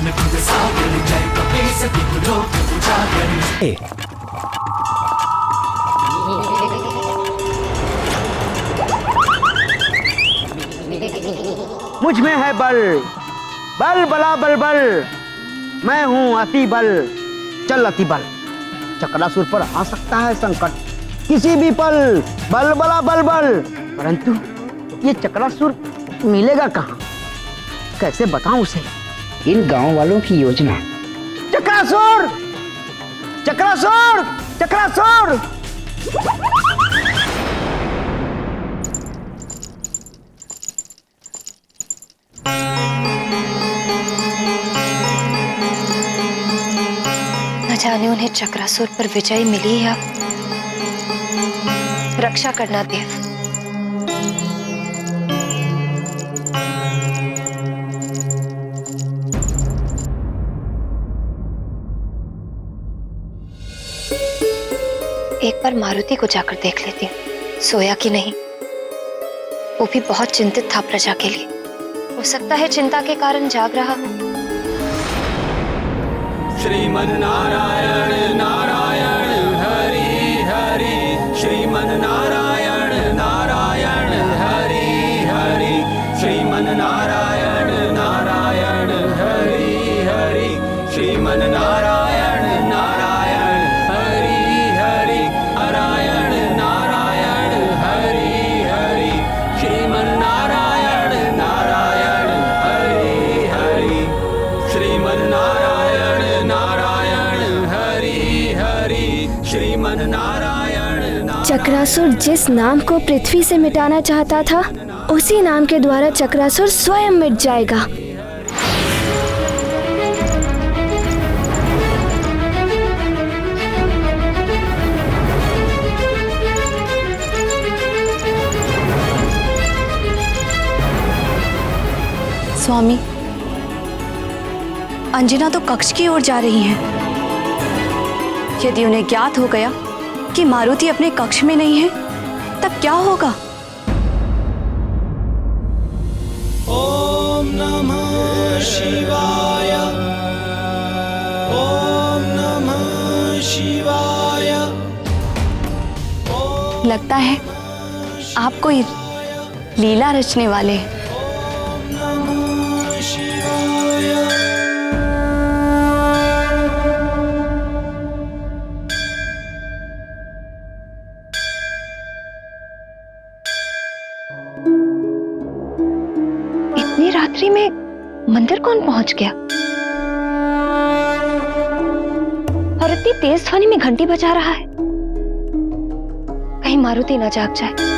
कृष्ण गुण सागर जय कपीस तिहु लोक उजागर। मुझ में है बल, बल बला बल बल, मैं हूँ अति बल, चल अति बल। चक्रासुर पर आ सकता है संकट किसी भी पल, बल बला बल बल, परंतु ये चक्रासुर मिलेगा कहाँ, कैसे बताऊं उसे? इन गांव वालों की योजना। चक्रासुर, चक्रासुर, चक्रासुर! न जाने उन्हें चक्रासुर पर विजय मिली या रक्षा करना देव। एक बार मारुति को जाकर देख लेती हूँ, सोया कि नहीं। वो भी बहुत चिंतित था प्रजा के लिए, हो सकता है चिंता के कारण जाग रहा हो। श्रीमन्नारायण नारायण हरि हरि, श्रीमन्नारायण नारायण हरि हरि, श्रीमन्नारायण नारायण हरि हरि, श्रीमन्नारायण नारायण हरि हरि, नारायण नारायण हरि हरि, श्रीमन्नारायण नारायण हरि हरि, श्रीमन्नारायण नारायण हरि हरि, श्रीमन्नारायण। चक्रासुर जिस नाम को पृथ्वी से मिटाना चाहता था, उसी नाम के द्वारा चक्रासुर स्वयं मिट जाएगा। स्वामी, अंजना तो कक्ष की ओर जा रही हैं। यदि उन्हें ज्ञात हो गया कि मारुति अपने कक्ष में नहीं है, तब क्या होगा? ओम नमः शिवाय, ओम नमः शिवाय। लगता है आप कोई लीला रचने वाले हैं। इतनी रात्रि में मंदिर कौन पहुंच गया? और इतनी तेज ध्वनि में घंटी बजा रहा है, कहीं मारुति ना जाग जाए।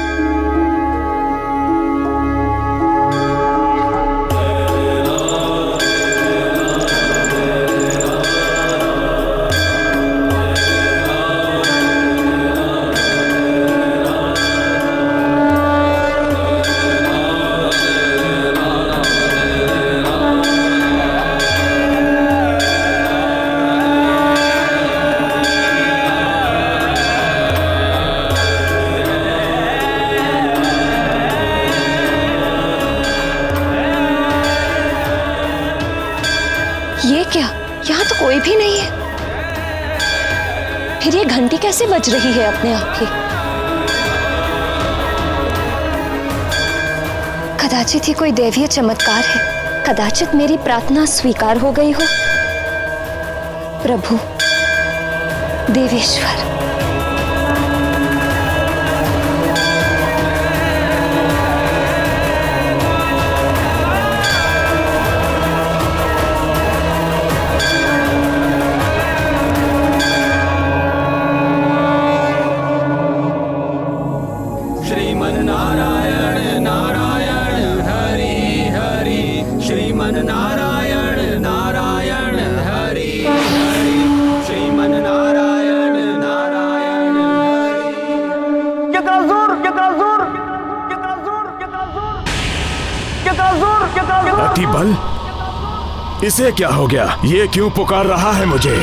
ये क्या, यहाँ तो कोई भी नहीं है। फिर ये घंटी कैसे बज रही है अपने आप ही? कदाचित ही कोई दैवीय चमत्कार है, कदाचित मेरी प्रार्थना स्वीकार हो गई हो। प्रभु देवेश्वर, श्रीमन्नारायण नारायण हरि हरि, श्रीमन्नारायण नारायण हरि हरि, श्रीमन्नारायण नारायण हरि। चक्रासुर, चक्रासुर, चक्रासुर, चक्रासुर, चक्रासुर, चक्रासुर! अति बल, इसे क्या हो गया? ये क्यों पुकार रहा है मुझे?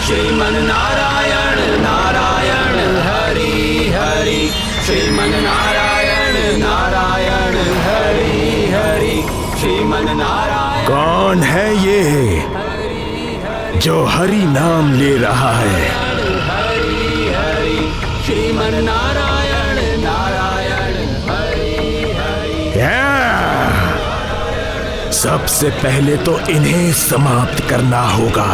श्रीमन्नारायण नारायण हरि हरि, श्रीमन नारायण नारायण हरि हरि श्रीमन नारायण। कौन है ये जो हरि नाम ले रहा है? हरि हरि श्रीमन नारायण नारायण हरि हरि। सबसे पहले तो इन्हें समाप्त करना होगा।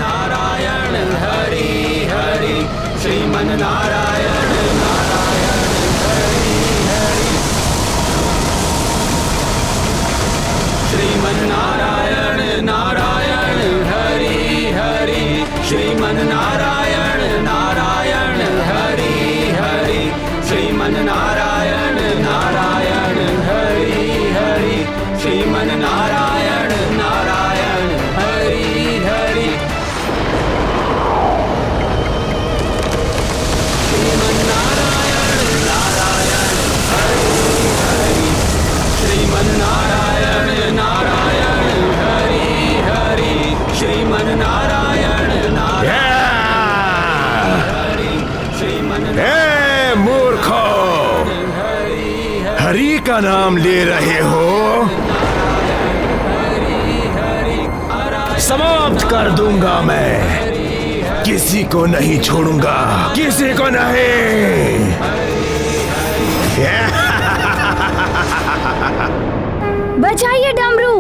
नारायण हरि हरि श्रीमन नारायण नारायण हरि हरि श्रीमन नारायण नारायण हरि हरि श्रीमन नारायण नारायण हरि हरि श्रीमन नारायण नारायण हरि हरि श्रीमन नारायण नारायण हरि हरि श्रीमन नारायण नारायण हरि हरि श्रीमन नारायण नारायण हरि हरि श्रीमन नारायण नारायण हरि श्रीमन ए मूर्खो, हरि का नाम ले रहे हो? समाप्त कर दूंगा मैं, किसी को नहीं छोड़ूंगा, किसी को नहीं। बचाइए डमरू।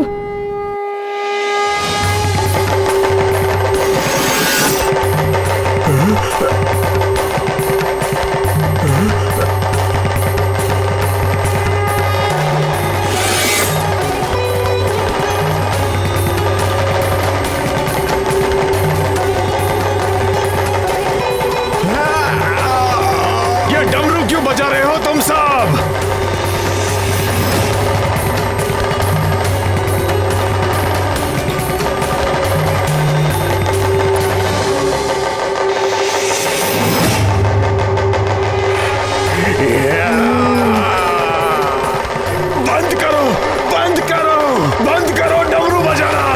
ये डमरू क्यों बजा रहे हो तुम सब? बंद करो, बंद करो, बंद करो डमरू बजाना।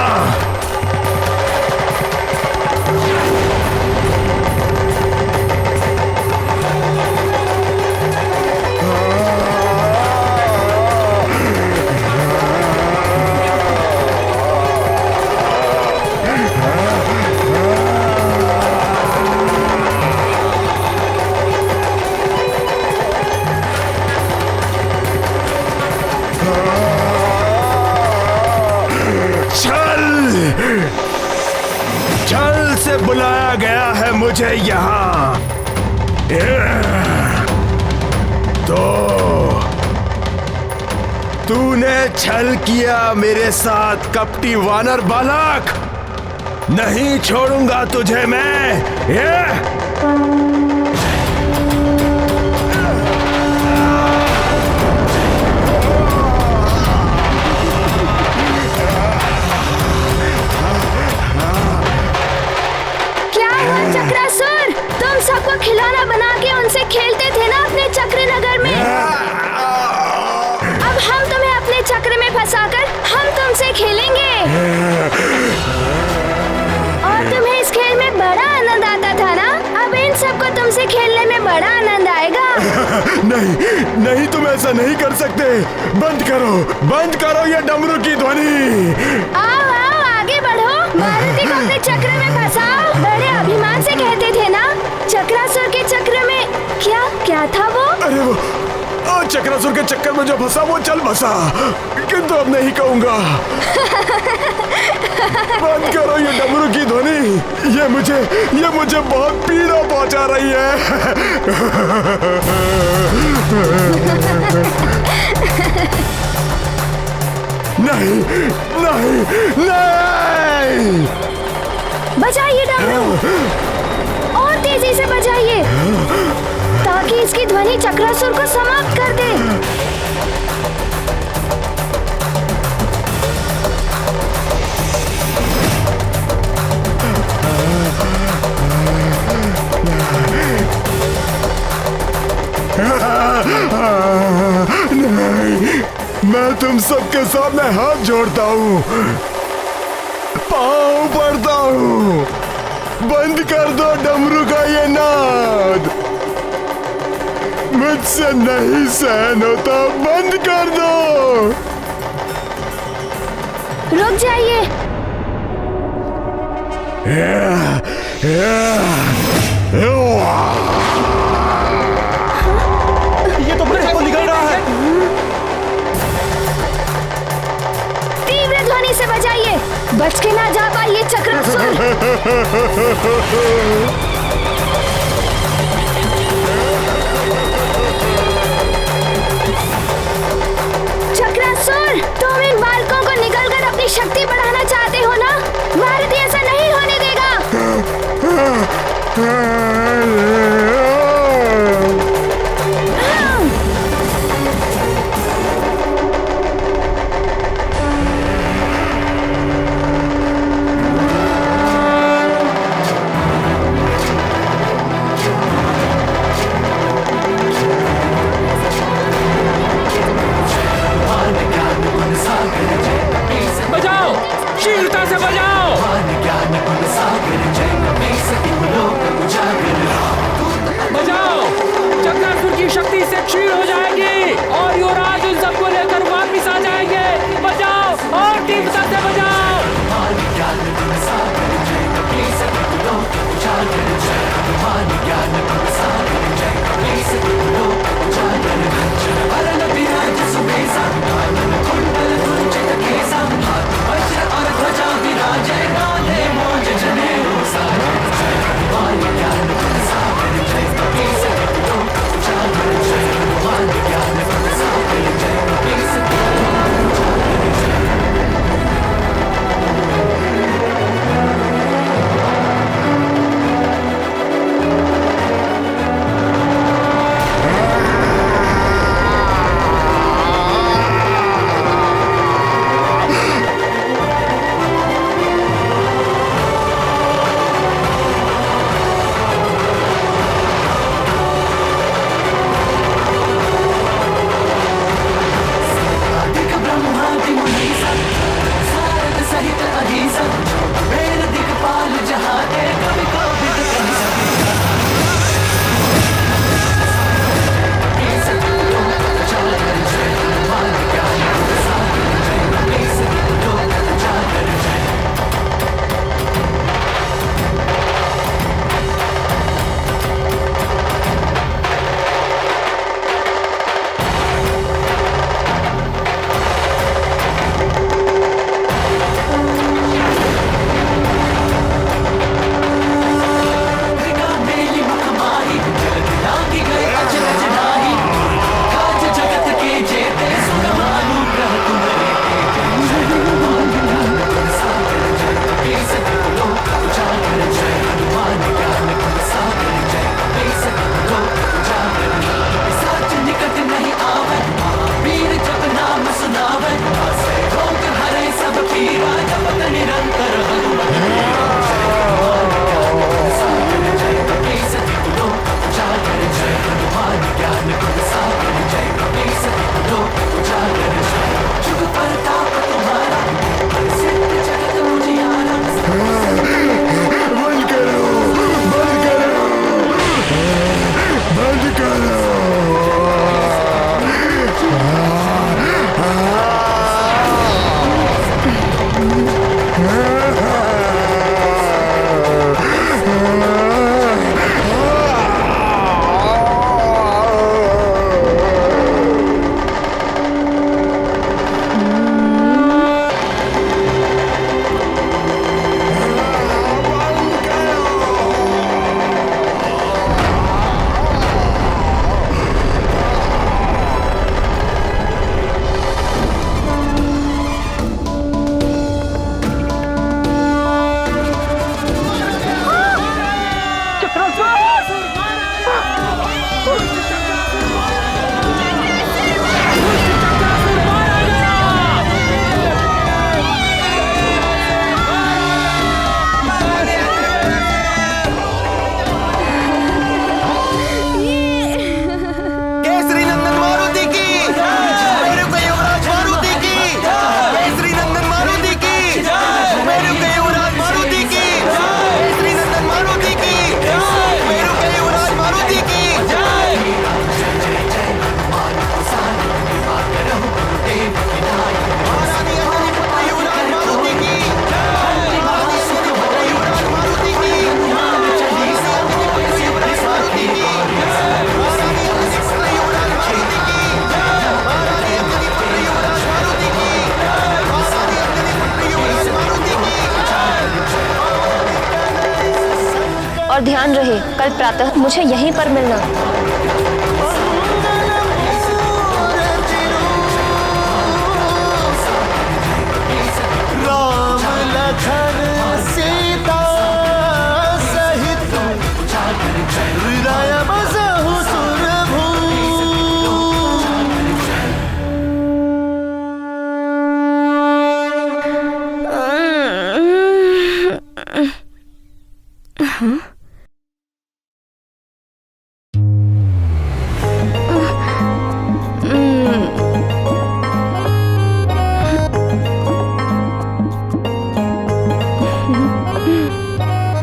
छल से बुलाया गया है मुझे यहाँ। तो तूने छल किया मेरे साथ कपटी वानर बालक, नहीं छोड़ूंगा तुझे मैं। चक्रासुर, तुम सबको खिलौना बना के उनसे खेलते थे ना अपने चक्र नगर में। अब हम तुम्हें अपने चक्र में फंसाकर हम तुमसे खेलेंगे। और तुम्हें इस खेल में बड़ा आनंद आता था ना, अब इन सबको तुमसे खेलने में बड़ा आनंद आएगा। नहीं नहीं, तुम ऐसा नहीं कर सकते। बंद करो ये डमरू की ध्वनि। आओ आओ आगे बढ़ो, मारुति को अपने चक्र में फंसाओ। बड़े अभिमान से कहते थे ना, चक्रासुर के चक्र में क्या था वो? अरे वो चक्रासुर के चक्कर में जो फंसा वो चल बसा, किंतु अब नहीं कहूंगा। बंद करो ये डमरू की ध्वनि, ये मुझे बहुत पीड़ा पहुंचा रही है। नहीं नहीं नहीं, बजाइए डमरू, और तेजी से बजाइए ताकि इसकी ध्वनि चक्रासुर को समाप्त कर दे। नहीं, मैं तुम सबके सामने हाथ जोड़ता हूँ, पाँव पड़ता हूँ, बंद कर दो डमरू का ये नाद। मुझसे नहीं सहन होता, बंद कर दो। रुक जाइए। ये तो बच्चे को निकल रहा है। तीव्र ध्वनि से बजाइए, बच के ना जा पाइए चक्रासुर। चक्रासुर, तुम इन बालकों को निकलकर अपनी शक्ति बढ़ाना चाहते हो ना? भारती ऐसा नहीं होने देगा। ध्यान रहे, कल प्रातः मुझे यहीं पर मिलना। राम लखन सीता सहित हृदय बसहु सुरभूप।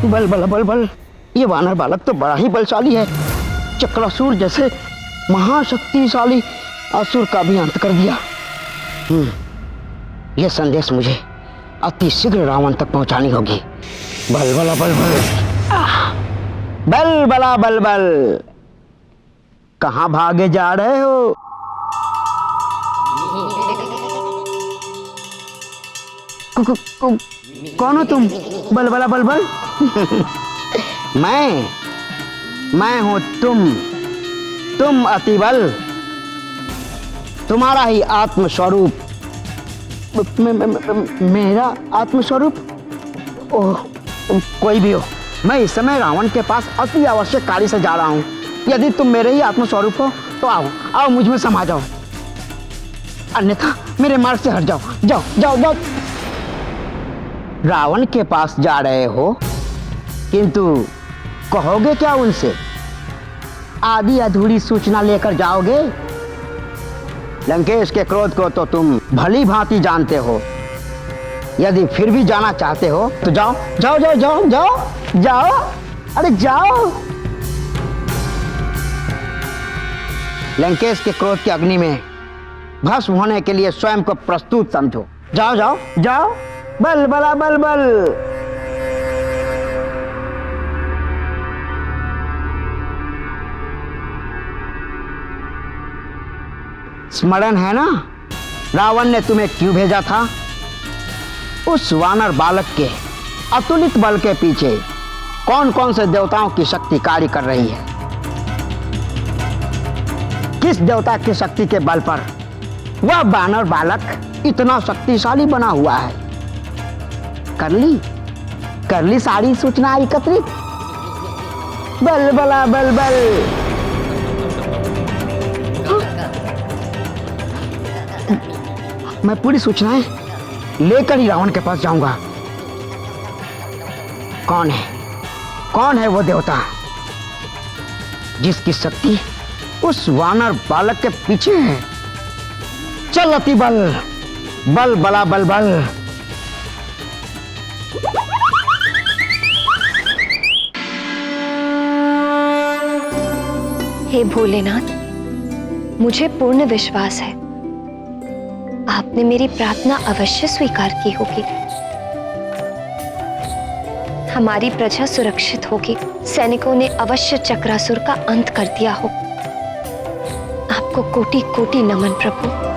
बल बल बल बल, ये वानर बालक तो बड़ा ही बलशाली है। चक्रासुर जैसे महाशक्तिशाली असुर का भी अंत कर दिया। यह संदेश मुझे अति शीघ्र रावण तक पहुंचानी होगी। बल बला बल बल, बल बला बल बल, कहाँ भागे जा रहे हो? कौन हो तुम? बल बला बल बल। मैं हूं तुम अतिबल, तुम्हारा ही आत्मस्वरूप। मेरा आत्मस्वरूप? ओह, कोई भी हो, मैं इस समय रावण के पास अति आवश्यक कार्य से जा रहा हूं। यदि तुम मेरे ही आत्मस्वरूप हो तो आओ मुझ में समा जाओ, अन्यथा मेरे मार्ग से हट जाओ। जाओ जाओ जाओ। रावण के पास जा रहे हो, किंतु कहोगे क्या उनसे? आधी अधूरी सूचना लेकर जाओगे? लंकेश के क्रोध को तो तुम भली भांति जानते हो। यदि फिर भी जाना चाहते हो तो जाओ जाओ जाओ जाओ जाओ जाओ, अरे जाओ। लंकेश के क्रोध की अग्नि में भस्म होने के लिए स्वयं को प्रस्तुत समझो। जाओ जाओ जाओ, बल बला बल बल। स्मरण है ना, रावण ने तुम्हें क्यों भेजा था? उस वानर बालक के अतुलित बल के पीछे कौन कौन से देवताओं की शक्ति कार्य कर रही है? किस देवता की शक्ति के बल पर वह वानर बालक इतना शक्तिशाली बना हुआ है? कर ली सारी सूचना एकत्रित। बल बला बल बल। मैं पूरी सूचनाएं लेकर ही रावण के पास जाऊंगा। कौन है वो देवता जिसकी शक्ति उस वानर बालक के पीछे है? चल अति बल, बल बला बल बल। हे भोलेनाथ, मुझे पूर्ण विश्वास है आपने मेरी प्रार्थना अवश्य स्वीकार की होगी। हमारी प्रजा सुरक्षित होगी। सैनिकों ने अवश्य चक्रासुर का अंत कर दिया हो। आपको कोटि कोटि नमन प्रभु।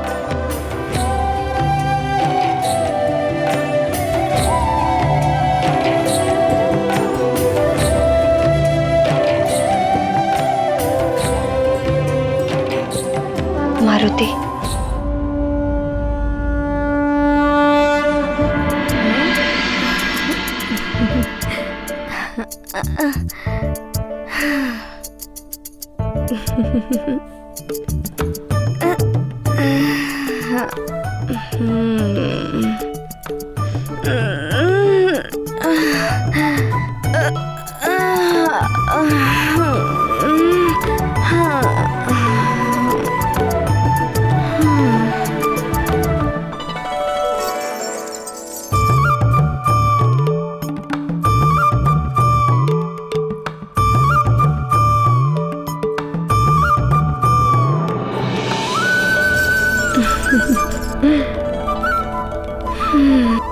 मारुति,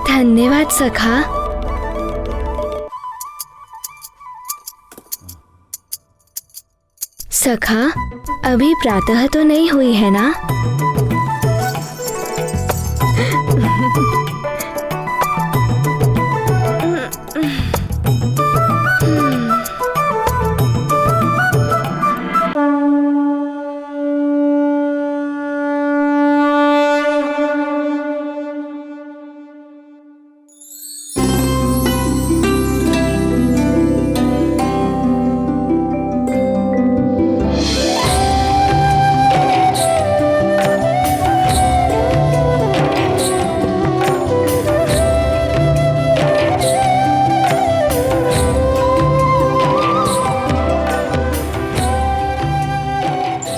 धन्यवाद सखा। सखा, अभी प्रातः तो नहीं हुई है ना?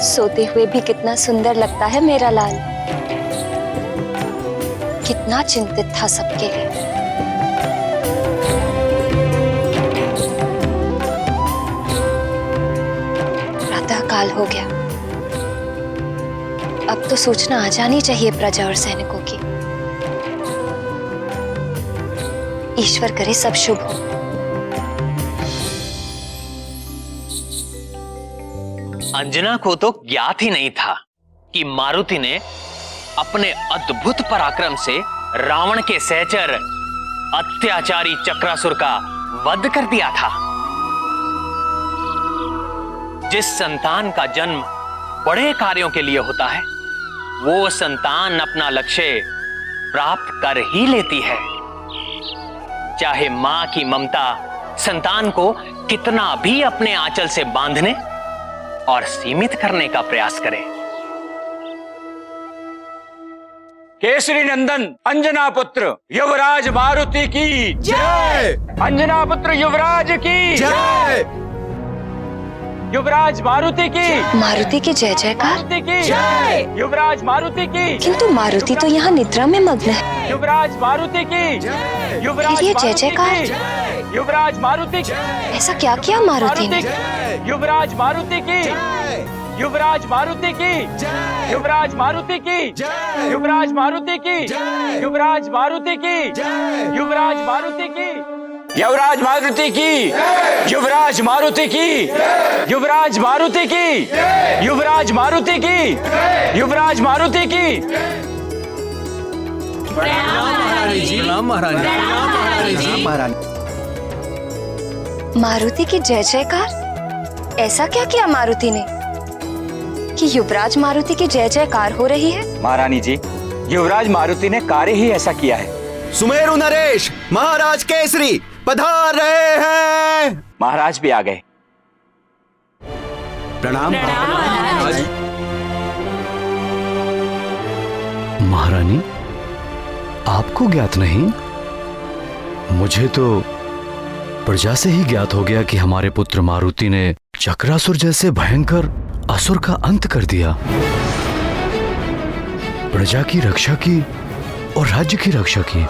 सोते हुए भी कितना सुंदर लगता है मेरा लाल। कितना चिंतित था सबके लिए। प्रातः काल हो गया। अब तो सूचना आ जानी चाहिए प्रजा और सैनिकों की। ईश्वर करे सब शुभ हो। अंजना को तो ज्ञात ही नहीं था कि मारुति ने अपने अद्भुत पराक्रम से रावण के सहचर अत्याचारी चक्रासुर का वध कर दिया था। जिस संतान का जन्म बड़े कार्यों के लिए होता है, वो संतान अपना लक्ष्य प्राप्त कर ही लेती है। चाहे मां की ममता संतान को कितना भी अपने आंचल से बांधने और सीमित करने का प्रयास करे। केसरी नंदन अंजना पुत्र युवराज मारुति की जय। अंजना पुत्र युवराज की जय। युवराज मारुति की जय जयकार। मारुति की जय। युवराज मारुति की। किंतु मारुति तो यहाँ निद्रा में मग्न है। युवराज मारुति की जय। युवराज ये जय जयकार। युवराज मारुति। ऐसा क्या किया मारुति ने? युवराज मारुति की। युवराज मारुति की। युवराज मारुति की। युवराज मारुति की। युवराज मारुति की। युवराज मारुति की। युवराज मारुति की। युवराज मारुति की। युवराज मारुति की। युवराज मारुति की। युवराज मारुति की। मारुति की जय जयकार। ऐसा क्या किया मारुति ने कि युवराज मारुति की जय जयकार हो रही है? महारानी जी, युवराज मारुति ने कार्य ही ऐसा किया है। सुमेरु नरेश महाराज केसरी पधार रहे हैं। महाराज भी आ गए। प्रणाम महारानी, आपको ज्ञात नहीं? मुझे तो प्रजा से ही ज्ञात हो गया कि हमारे पुत्र मारुति ने चक्रासुर जैसे भयंकर असुर का अंत कर दिया। प्रजा की रक्षा की और राज्य की रक्षा की।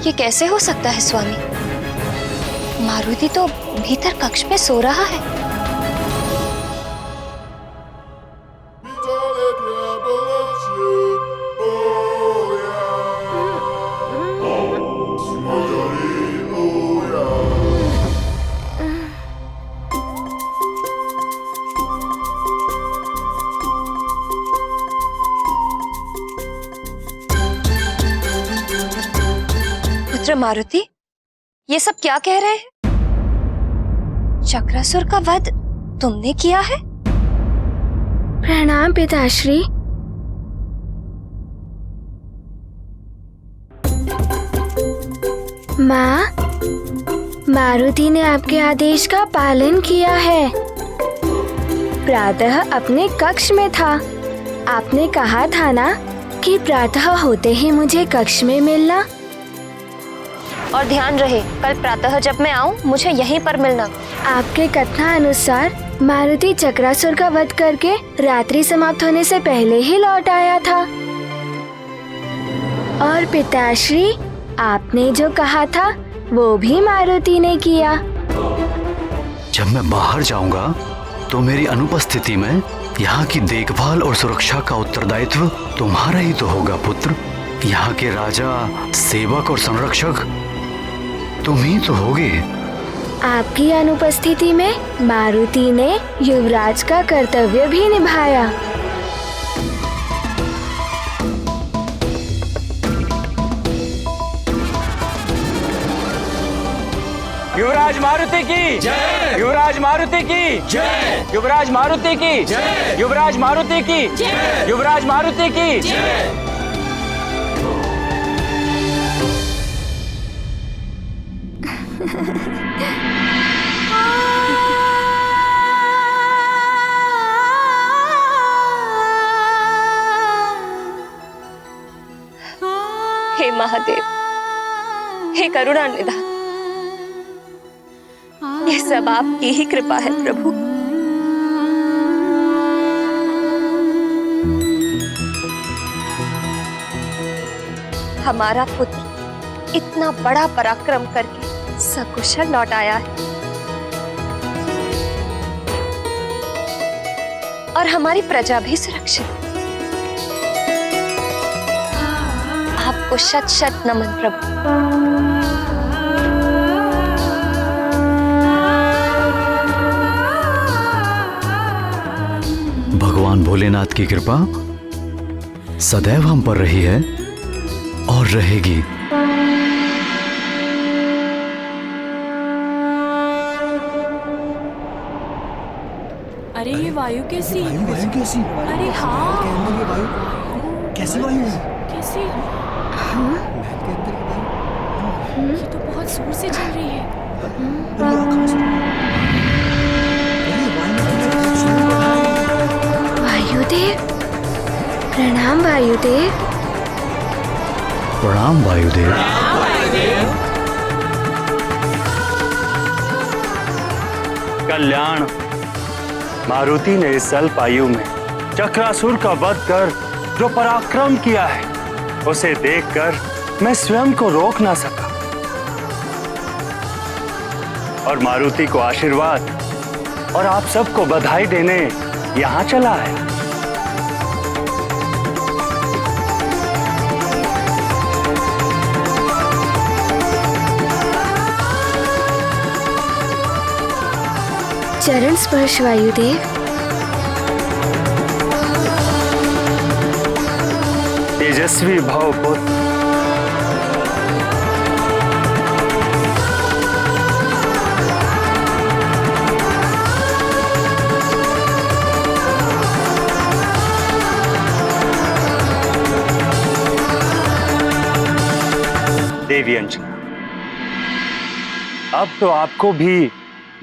ये कैसे हो सकता है स्वामी? मारुति तो भीतर कक्ष में सो रहा है। पुत्र मारुति, ये सब क्या कह रहे हैं? चक्रासुर का वध तुमने किया है? प्रणाम पिताश्री। माँ, मारुति ने आपके आदेश का पालन किया है। प्रातः अपने कक्ष में था। आपने कहा था ना कि प्रातः होते ही मुझे कक्ष में मिलना। और ध्यान रहे, कल प्रातः जब मैं आऊं मुझे यहीं पर मिलना। आपके कथनानुसार मारुति चक्रासुर का वध करके रात्रि समाप्त होने से पहले ही लौट आया था। और पिताश्री, आपने जो कहा था वो भी मारुति ने किया। जब मैं बाहर जाऊंगा तो मेरी अनुपस्थिति में यहाँ की देखभाल और सुरक्षा का उत्तरदायित्व तुम्हारा ही तो होगा पुत्र। यहाँ के राजा, सेवक और संरक्षक तुम ही तो होगे। आपकी अनुपस्थिति में मारुति ने युवराज का कर्तव्य भी निभाया। युवराज युवराज मारुति की जय, युवराज मारुति की जय, युवराज मारुति की जय, युवराज मारुति की जय, युवराज मारुति की जय। हे महादेव, हे करुणा निधान, ये सब आपकी ही कृपा है प्रभु। हमारा पुत्र इतना बड़ा पराक्रम करके सकुशल लौट आया है और हमारी प्रजा भी सुरक्षित। आपको शत शत नमन प्रभु। भगवान भोलेनाथ की कृपा सदैव हम पर रही है और रहेगी। अरे ये वायु कैसी? वायु कैसी? अरे हाँ, ये वायु कैसी वायु है? कैसी? महल के अंदर की वायु ये तो बहुत जोर से चल रही है। वायुदेव, प्रणाम वायुदेव। प्रणाम वायुदेव। कल्याण, मारुति ने इस अल्प आयु में चक्रासुर का वध कर जो पराक्रम किया है, उसे देखकर मैं स्वयं को रोक ना सका और मारुति को आशीर्वाद और आप सबको बधाई देने यहाँ चला आया। चरण स्पर्श वायुदेव। तेजस्वी भव पुत्र। देवी अंजना, अब तो आपको भी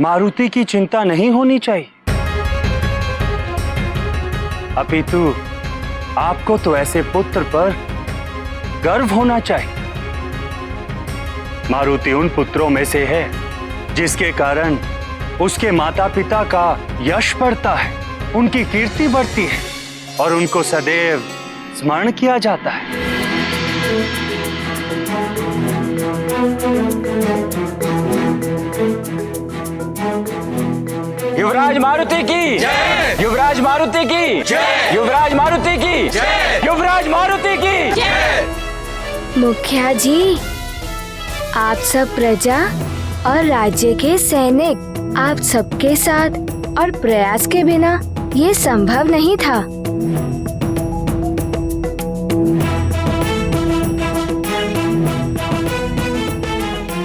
मारुति की चिंता नहीं होनी चाहिए, अपितु आपको तो ऐसे पुत्र पर गर्व होना चाहिए। मारुति उन पुत्रों में से है जिसके कारण उसके माता पिता का यश बढ़ता है, उनकी कीर्ति बढ़ती है और उनको सदैव स्मरण किया जाता है। युवराज मारुति की जय, युवराज मारुति की जय, युवराज मारुति की जय, युवराज मारुति की जय। मुखिया जी, आप सब प्रजा और राज्य के सैनिक, आप सबके साथ और प्रयास के बिना ये संभव नहीं था।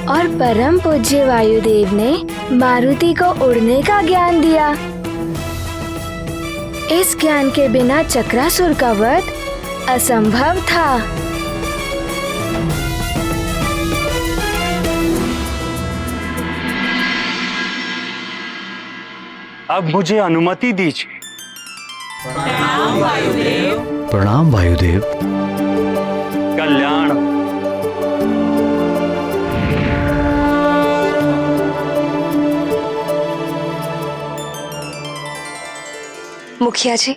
और परम पूज्य वायुदेव ने मारुति को उड़ने का ज्ञान दिया। इस ज्ञान के बिना चक्रासुर का वध असंभव था। अब मुझे अनुमति दीजिए। प्रणाम वायुदेव। प्रणाम वायुदेव। कल्याण, मुखिया जी,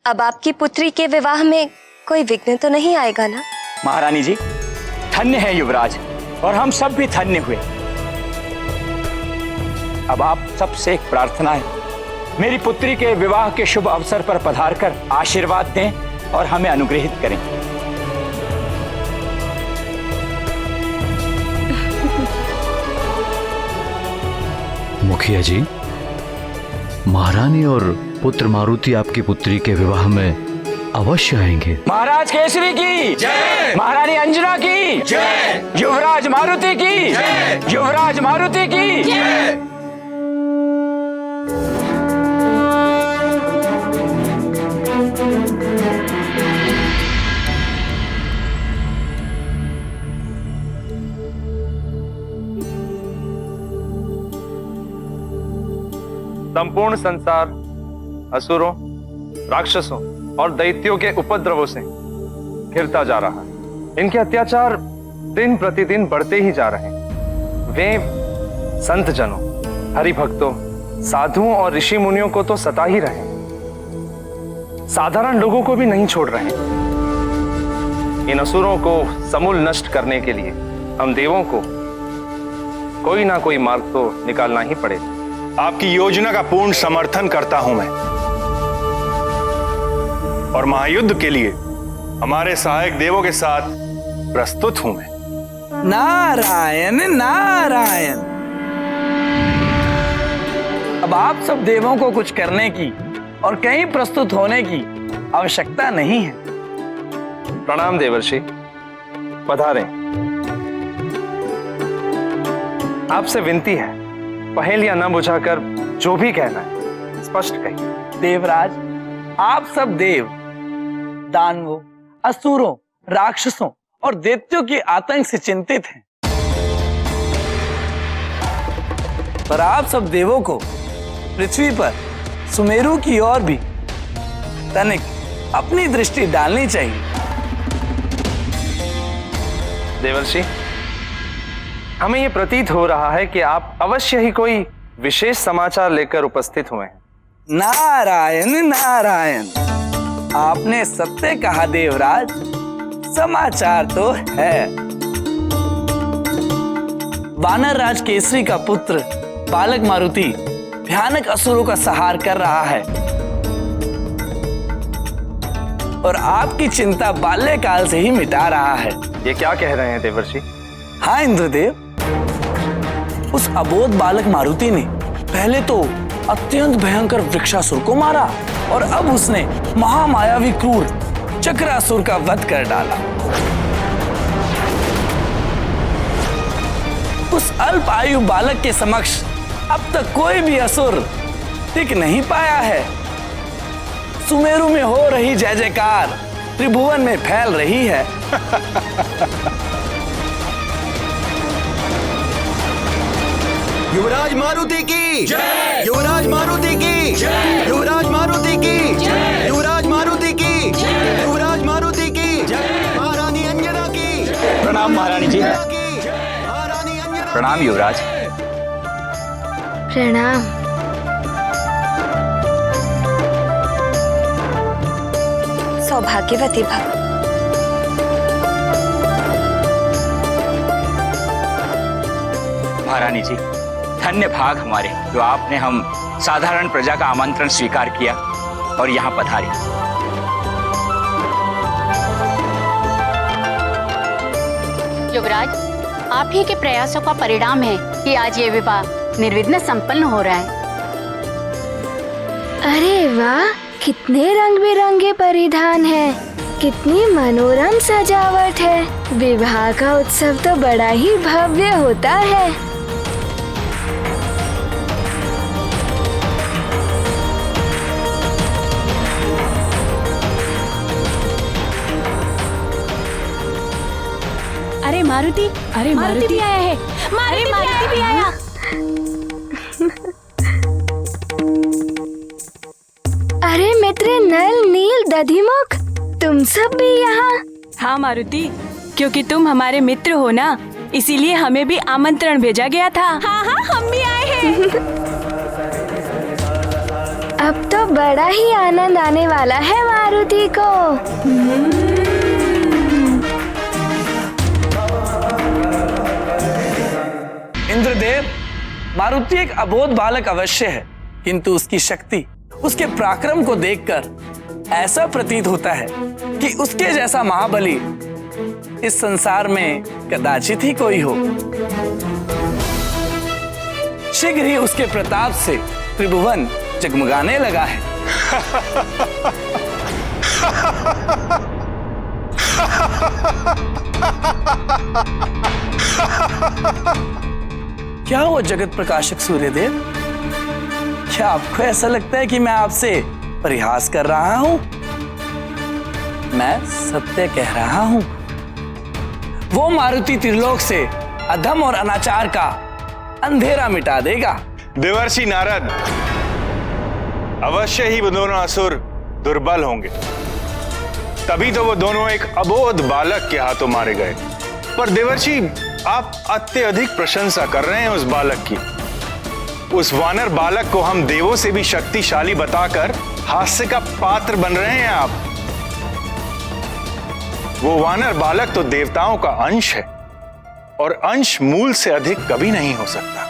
अब आपकी पुत्री के विवाह में कोई विघ्न तो नहीं आएगा ना? महारानी जी, धन्य है युवराज और हम सब भी धन्य हुए। अब आप सबसे एक प्रार्थना है, मेरी पुत्री के विवाह के शुभ अवसर पर पधारकर आशीर्वाद दें और हमें अनुग्रहित करें। मुखिया जी, महारानी और पुत्र मारुति आपकी पुत्री के विवाह में अवश्य आएंगे। महाराज केसरी की जय, महारानी अंजना की जय, युवराज मारुति की जय, युवराज मारुति की जय। संपूर्ण संसार असुरों, राक्षसों और दैत्यों के उपद्रवों से घिरता जा रहा है। इनके अत्याचार दिन प्रतिदिन बढ़ते ही जा रहे हैं। वे संत जनों, हरिभक्तों, साधुओं और ऋषि मुनियों को तो सता ही रहे हैं, साधारण लोगों को भी नहीं छोड़ रहे। इन असुरों को समूल नष्ट करने के लिए हम देवों को कोई ना कोई मार्ग तो निकालना ही पड़ेगा। आपकी योजना का पूर्ण समर्थन करता हूं मैं, और महायुद्ध के लिए हमारे सहायक देवों के साथ प्रस्तुत हूं मैं। नारायण नारायण। अब आप सब देवों को कुछ करने की और कहीं प्रस्तुत होने की आवश्यकता नहीं है। प्रणाम देवर्षि, पधारें। आपसे विनती है, पहेलियां न बुझाकर जो भी कहना है स्पष्ट कहिए। देवराज, आप सब देव दानवों, असुरों, राक्षसों और दैत्यों के आतंक से चिंतित हैं, पर आप सब देवों को पृथ्वी पर सुमेरु की ओर भी तनिक अपनी दृष्टि डालनी चाहिए। देवर्षि, हमें यह प्रतीत हो रहा है कि आप अवश्य ही कोई विशेष समाचार लेकर उपस्थित हुए हैं। नारायण नारायण, आपने सत्य कहा देवराज, समाचार तो है। वानर राज केसरी का पुत्र बालक मारुति भयानक असुरों का संहार कर रहा है, और आपकी चिंता बाल्यकाल से ही मिटा रहा है। ये क्या कह रहे हैं देवर्षि? हाँ इंद्रदेव, उस अबोध बालक मारुति ने पहले तो अत्यंत भयंकर वृक्षासुर को मारा, और अब उसने महामायावी क्रूर चक्रासुर का वध कर डाला। उस अल्प आयु बालक के समक्ष अब तक कोई भी असुर टिक नहीं पाया है। सुमेरु में हो रही जय जयकार त्रिभुवन में फैल रही है। युवराज मारुति की जय, युवराज मारुति की जय, युवराज मारुति की जय, युवराज मारुति की जय, युवराज मारुति की जय, महारानी अंजना की। प्रणाम महारानी जी। महारानी अंजना। प्रणाम युवराज। प्रणाम। सौभाग्यवती भव। महारानी जी, धन्य भाग हमारे जो आपने हम साधारण प्रजा का आमंत्रण स्वीकार किया और यहाँ पधारे। युवराज, आप ही के प्रयासों का परिणाम है कि आज ये विवाह निर्विघ्न संपन्न हो रहा है। अरे वाह, कितने रंग बिरंगे परिधान हैं, कितनी मनोरम सजावट है। विवाह का उत्सव तो बड़ा ही भव्य होता है। अरे मारुति भी आया है। मारुति भी आया। अरे मित्र नल, नील, दधिमुख, तुम सब भी यहाँ? हाँ मारुति, क्योंकि तुम हमारे मित्र हो ना, इसीलिए हमें भी आमंत्रण भेजा गया था। हाँ हाँ, हम भी आए हैं। अब तो बड़ा ही आनंद आने वाला है मारुति को। इंद्रदेव, मारुति एक अबोध बालक अवश्य है, किंतु उसकी शक्ति, उसके पराक्रम को देखकर ऐसा प्रतीत होता है कि उसके जैसा महाबली इस संसार में कदाचित ही कोई हो। शीघ्र ही उसके प्रताप से त्रिभुवन जगमगाने लगा है। क्या हुआ जगत प्रकाशक सूर्यदेव? क्या आपको ऐसा लगता है कि मैं आपसे परिहास कर रहा हूं? मैं सत्य कह रहा हूं। वो मारुति त्रिलोक से अधम और अनाचार का अंधेरा मिटा देगा। देवर्षि नारद, अवश्य ही वो दोनों असुर दुर्बल होंगे, तभी तो वो दोनों एक अबोध बालक के हाथों मारे गए। पर देवर्षि, आप अत्यधिक प्रशंसा कर रहे हैं उस बालक की। उस वानर बालक को हम देवों से भी शक्तिशाली बताकर हास्य का पात्र बन रहे हैं आप। वो वानर बालक तो देवताओं का अंश है, और अंश मूल से अधिक कभी नहीं हो सकता।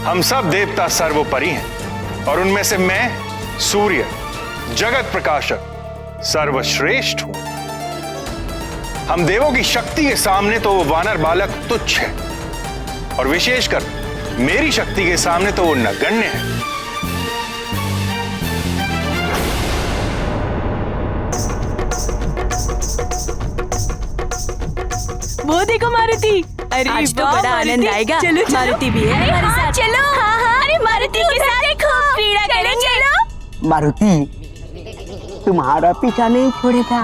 हम सब देवता सर्वोपरि हैं, और उनमें से मैं सूर्य, जगत प्रकाशक, सर्वश्रेष्ठ हूं। हम देवों की शक्ति के सामने तो वो वानर बालक तुच्छ है, और विशेषकर मेरी शक्ति के सामने तो वो नगण्य है। वो देखो मारुति, अरे आज तो बड़ा आनंद आएगा। चलो मारुति भी है हमारे साथ। चलो। हाँ हाँ, अरे मारुति के साथ देखो क्रीड़ा करेंगे। मारुति, तुम्हारा पीछा नहीं छोड़ेगा।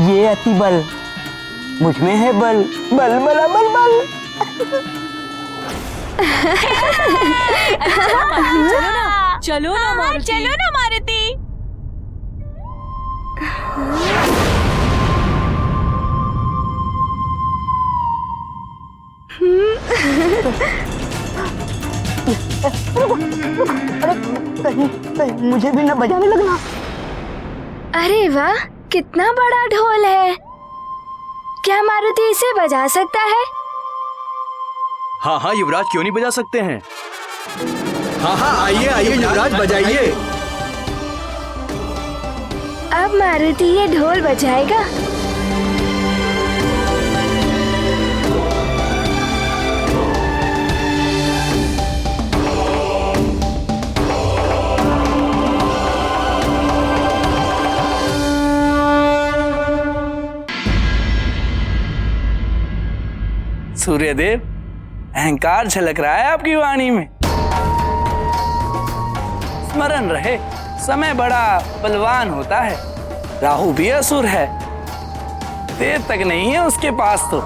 ये अति बल मुझ में है, बल बल बला बल बल। चलो ना मारुति, चलो ना मारुति। कहीं मुझे भी न बजाने लगना। अरे वाह, कितना बड़ा ढोल है। क्या मारुति इसे बजा सकता है? हाँ हाँ युवराज, क्यों नहीं बजा सकते हैं। हाँ हाँ, आइए आइए युवराज, बजाइए। अब मारुति ये ढोल बजाएगा। सूर्यदेव, अहंकार झलक रहा है आपकी वाणी में। स्मरण रहे, समय बड़ा बलवान होता है। राहु भी असुर है, देर तक नहीं है उसके पास तो,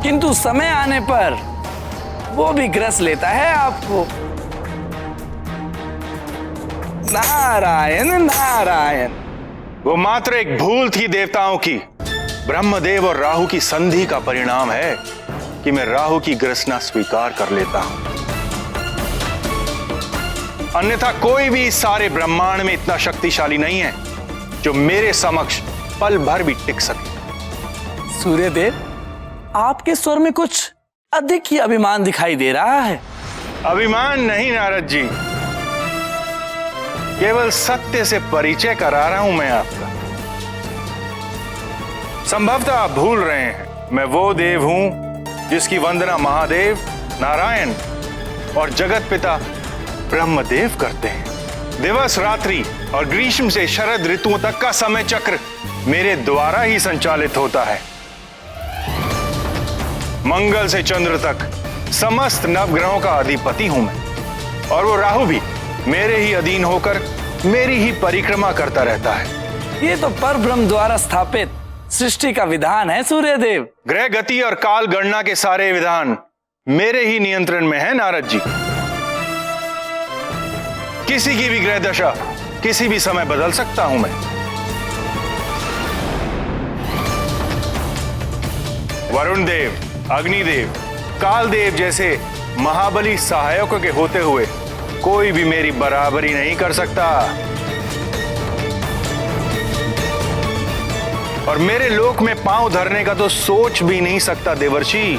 किंतु समय आने पर वो भी ग्रस लेता है आपको। नारायण नारायण। वो मात्र एक भूल थी देवताओं की। ब्रह्मदेव और राहु की संधि का परिणाम है कि मैं राहु की ग्रसना स्वीकार कर लेता हूं। अन्यथा कोई भी इस सारे ब्रह्मांड में इतना शक्तिशाली नहीं है जो मेरे समक्ष पल भर भी टिक सके। सूर्यदेव, आपके स्वर में कुछ अधिक ही अभिमान दिखाई दे रहा है। अभिमान नहीं नारद जी, केवल सत्य से परिचय करा रहा हूं मैं आपका। संभवतः आप भूल रहे हैं, मैं वो देव हूं जिसकी वंदना महादेव, नारायण और जगत पिता ब्रह्मदेव करते हैं। दिवस रात्रि और ग्रीष्म से शरद ऋतुओं तक का समय चक्र मेरे द्वारा ही संचालित होता है। मंगल से चंद्र तक समस्त नवग्रहों का अधिपति हूं मैं, और वो राहु भी मेरे ही अधीन होकर मेरी ही परिक्रमा करता रहता है। ये तो परब्रह्म द्वारा स्थापित सृष्टि का विधान है सूर्यदेव। ग्रह गति और काल गणना के सारे विधान मेरे ही नियंत्रण में है नारद जी। किसी की भी ग्रह दशा किसी भी समय बदल सकता हूं मैं। वरुण देव, अग्निदेव, कालदेव जैसे महाबली सहायकों के होते हुए कोई भी मेरी बराबरी नहीं कर सकता, और मेरे लोक में पांव धरने का तो सोच भी नहीं सकता देवर्षि।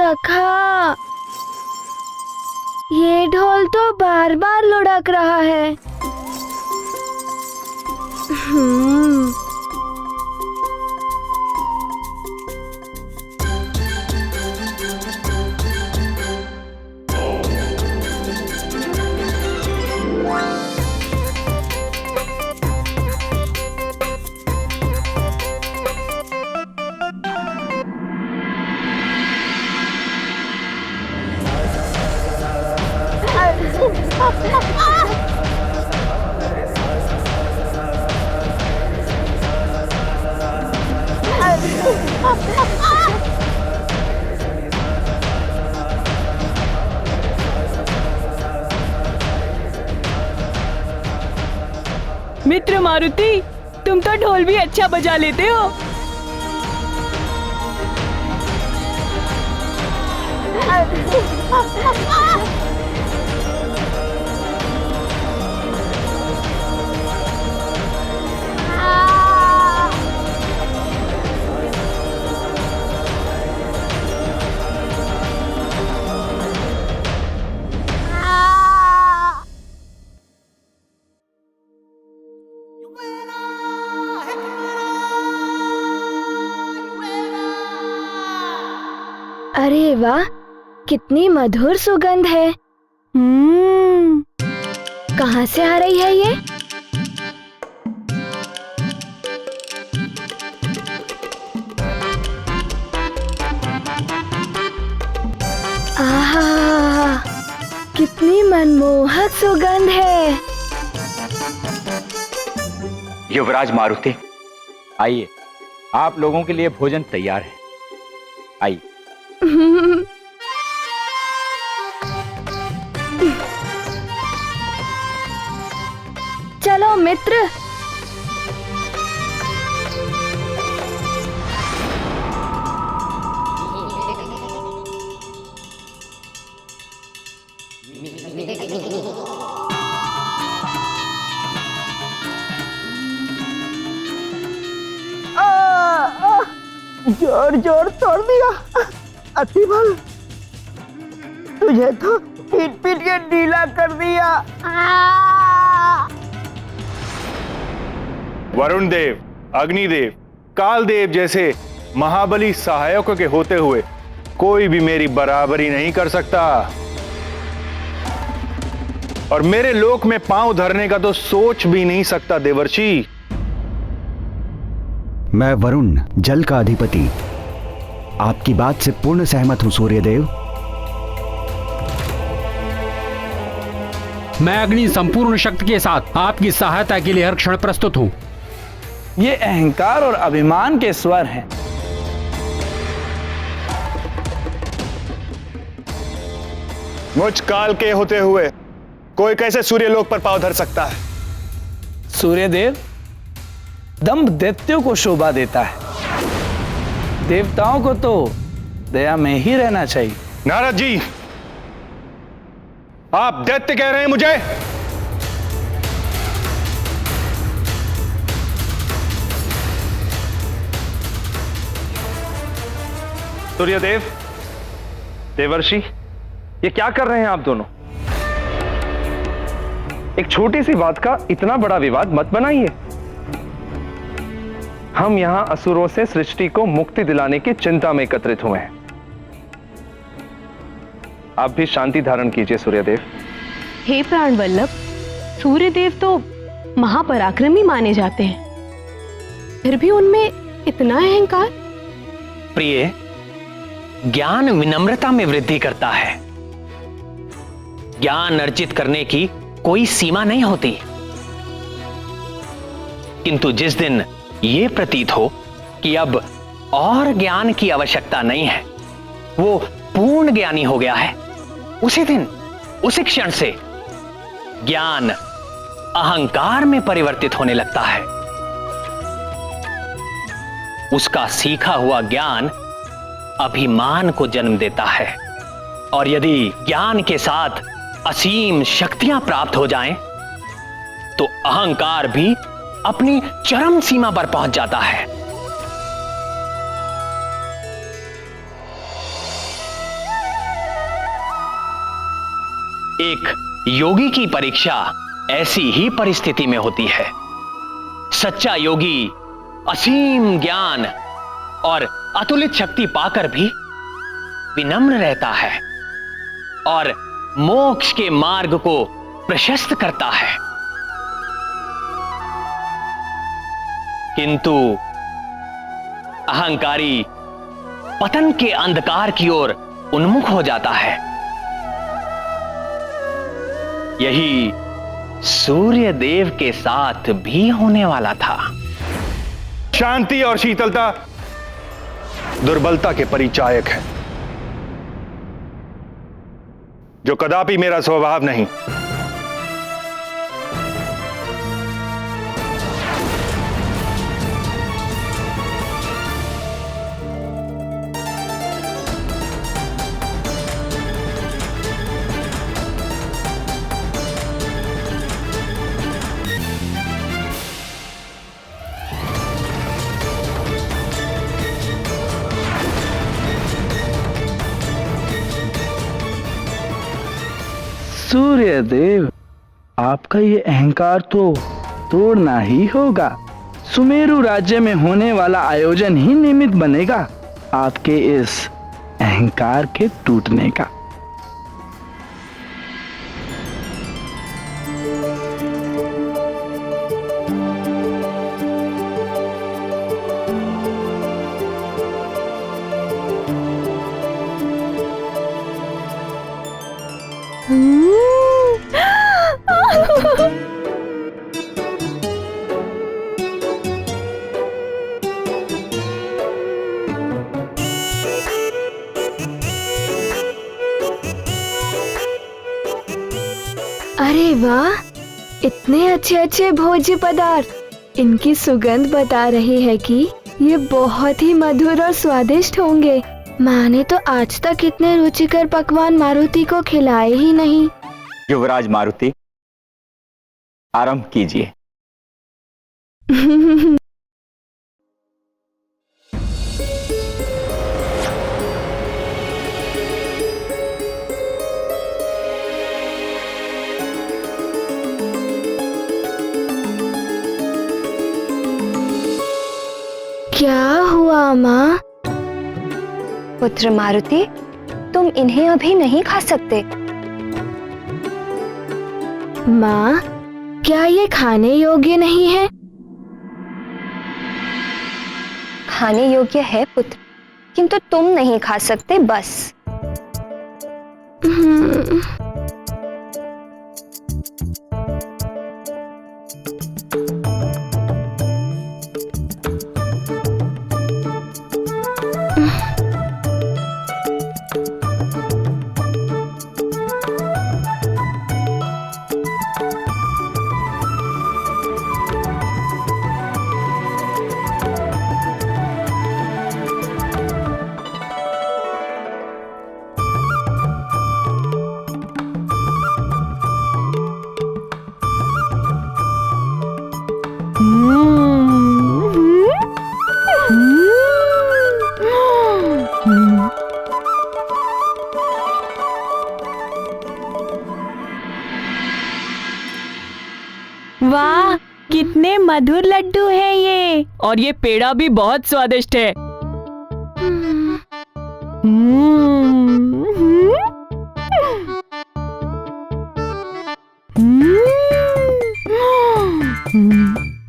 सखा, ये ढोल तो बार बार लुढ़क रहा है। मित्र मारुति, तुम तो ढोल भी अच्छा बजा लेते हो। अरे वाह, कितनी मधुर सुगंध है। कहाँ से आ रही है ये? आहा, कितनी मनमोहक सुगंध है। युवराज मारुति, आइए, आप लोगों के लिए भोजन तैयार है। आइए। चलो मित्र। जोर जोर तोड़ दिया। अतिबल, तुझे तो पीट पीट के ढीला कर दिया। वरुण देव, अग्निदेव, कालदेव जैसे महाबली सहायकों के होते हुए कोई भी मेरी बराबरी नहीं कर सकता, और मेरे लोक में पांव धरने का तो सोच भी नहीं सकता देवर्षि। मैं वरुण, जल का अधिपति, आपकी बात से पूर्ण सहमत हूं सूर्यदेव। मैं अग्नि संपूर्ण शक्ति के साथ आपकी सहायता के लिए हर क्षण प्रस्तुत हूं। ये अहंकार और अभिमान के स्वर हैं। मुझ काल के होते हुए कोई कैसे सूर्यलोक पर पांव धर सकता है? सूर्यदेव, दंभ दैत्यों को शोभा देता है, देवताओं को तो दया में ही रहना चाहिए। नारद जी, आप दैत्य कह रहे हैं मुझे? सूर्यदेव, देवर्षि, ये क्या कर रहे हैं आप दोनों? एक छोटी सी बात का इतना बड़ा विवाद मत बनाइए। हम यहां असुरों से सृष्टि को मुक्ति दिलाने की चिंता में एकत्रित हुए हैं। आप भी शांति धारण कीजिए सूर्यदेव। हे प्राण वल्लभ, सूर्यदेव तो महापराक्रमी माने जाते हैं, फिर भी उनमें इतना अहंकार। प्रिय, ज्ञान विनम्रता में वृद्धि करता है। ज्ञान अर्जित करने की कोई सीमा नहीं होती, किंतु जिस दिन यह प्रतीत हो कि अब और ज्ञान की आवश्यकता नहीं है, वो पूर्ण ज्ञानी हो गया है, उसी दिन, उसी क्षण से ज्ञान अहंकार में परिवर्तित होने लगता है। उसका सीखा हुआ ज्ञान अभिमान को जन्म देता है, और यदि ज्ञान के साथ असीम शक्तियां प्राप्त हो जाएं, तो अहंकार भी अपनी चरम सीमा पर पहुंच जाता है। एक योगी की परीक्षा ऐसी ही परिस्थिति में होती है। सच्चा योगी असीम ज्ञान और अतुलित शक्ति पाकर भी विनम्र रहता है और मोक्ष के मार्ग को प्रशस्त करता है। किंतु अहंकारी पतन के अंधकार की ओर उन्मुख हो जाता है। यही सूर्य देव के साथ भी होने वाला था। शांति और शीतलता दुर्बलता के परिचायक है, जो कदापि मेरा स्वभाव नहीं। सूर्यदेव, आपका ये अहंकार तो तोड़ना ही होगा। सुमेरु राज्य में होने वाला आयोजन ही निमित्त बनेगा आपके इस अहंकार के टूटने का। अरे वाह, इतने अच्छे अच्छे भोज्य पदार्थ। इनकी सुगंध बता रही है कि ये बहुत ही मधुर और स्वादिष्ट होंगे। माँ ने तो आज तक इतने रुचिकर पकवान मारुति को खिलाए ही नहीं। युवराज मारुति, आरंभ कीजिए। क्या हुआ माँ? पुत्र मारुति, तुम इन्हें अभी नहीं खा सकते। माँ, क्या ये खाने योग्य नहीं है? खाने योग्य है पुत्र, किंतु तुम नहीं खा सकते बस। वाह, कितने मधुर लड्डू हैं ये। और ये पेड़ा भी बहुत स्वादिष्ट है।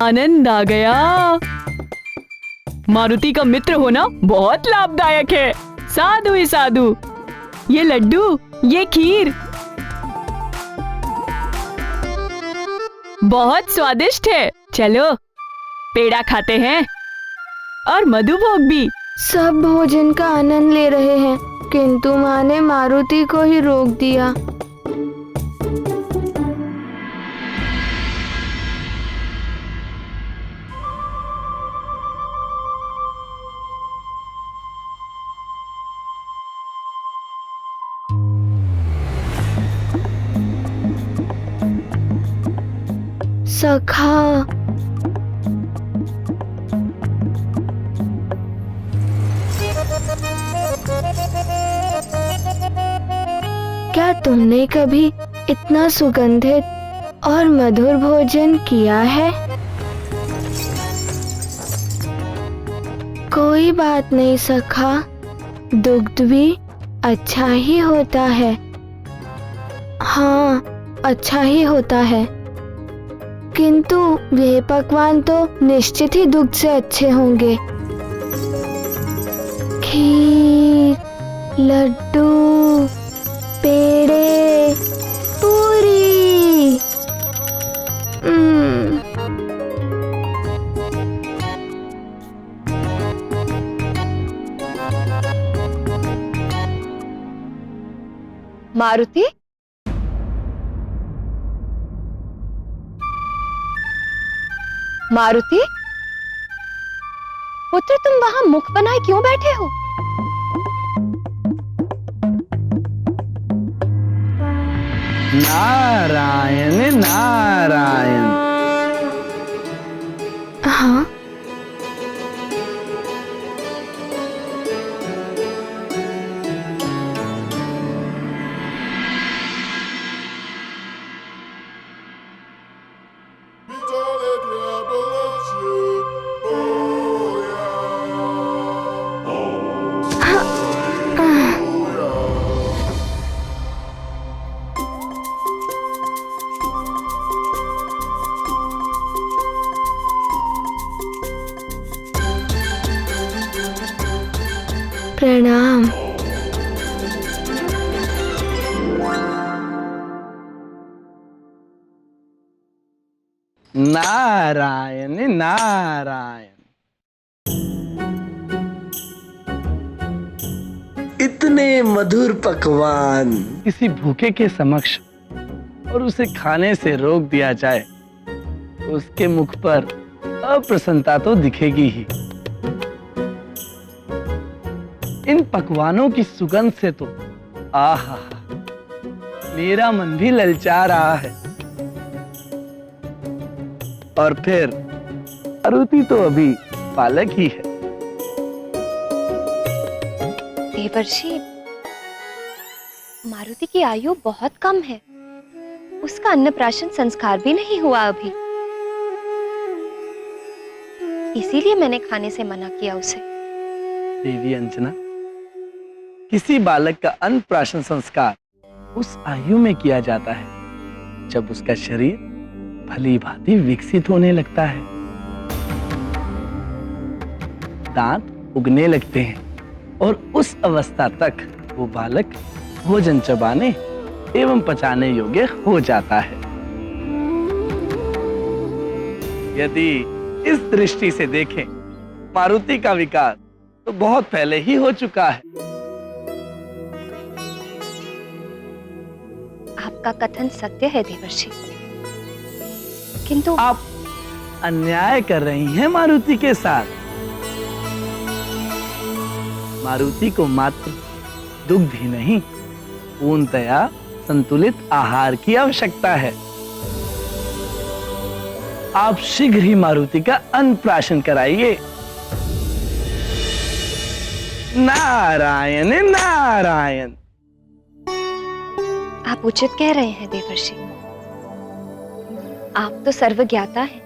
आनंद आ गया। मारुति का मित्र होना बहुत लाभदायक है। साधु ही साधु। ये लड्डू, ये खीर बहुत स्वादिष्ट है। चलो पेड़ा खाते हैं और मधुभोग भी। सब भोजन का आनंद ले रहे हैं, किंतु माँ ने मारुति को ही रोक दिया। सखा, क्या तुमने कभी इतना सुगंधित और मधुर भोजन किया है। कोई बात नहीं सखा, दुग्ध भी अच्छा ही होता है। हाँ, अच्छा ही होता है, किंतु वे पकवान तो निश्चित ही दुग्ध से अच्छे होंगे। खीर, लड्डू, पेड़े, पूरी। मारुति, मारुति, पुत्र तुम वहां मुख बनाए क्यों बैठे हो? नारायण नारायण। हाँ, प्रणाम। नारायण नारायण। इतने मधुर पकवान किसी भूखे के समक्ष और उसे खाने से रोक दिया जाए तो उसके मुख पर अप्रसन्नता तो दिखेगी ही। इन पकवानों की सुगंध से तो आहा, मेरा मन भी ललचा रहा है। और फिर मारुति तो अभी बालक ही है। देवर्षि, मारुति की आयु बहुत कम है, उसका अन्नप्राशन संस्कार भी नहीं हुआ अभी, इसीलिए मैंने खाने से मना किया उसे। देवी अंजना, किसी बालक का अन्नप्राशन संस्कार उस आयु में किया जाता है जब उसका शरीर भली भांति विकसित होने लगता है, दांत उगने लगते हैं और उस अवस्था तक वो बालक भोजन चबाने एवं पचाने योग्य हो जाता है। यदि इस दृष्टि से देखें, मारुति का विकास तो बहुत पहले ही हो चुका है। आपका कथन सत्य है देवर्षि, किंतु आप अन्याय कर रही हैं मारुति के साथ। मारुति को मात्र दुग्ध ही नहीं, पूर्णतया संतुलित आहार की आवश्यकता है। आप शीघ्र ही मारुति का अन्नप्राशन कराइए। नारायण नारायण। आप उचित कह रहे हैं देवर्षि, आप तो सर्वज्ञाता हैं।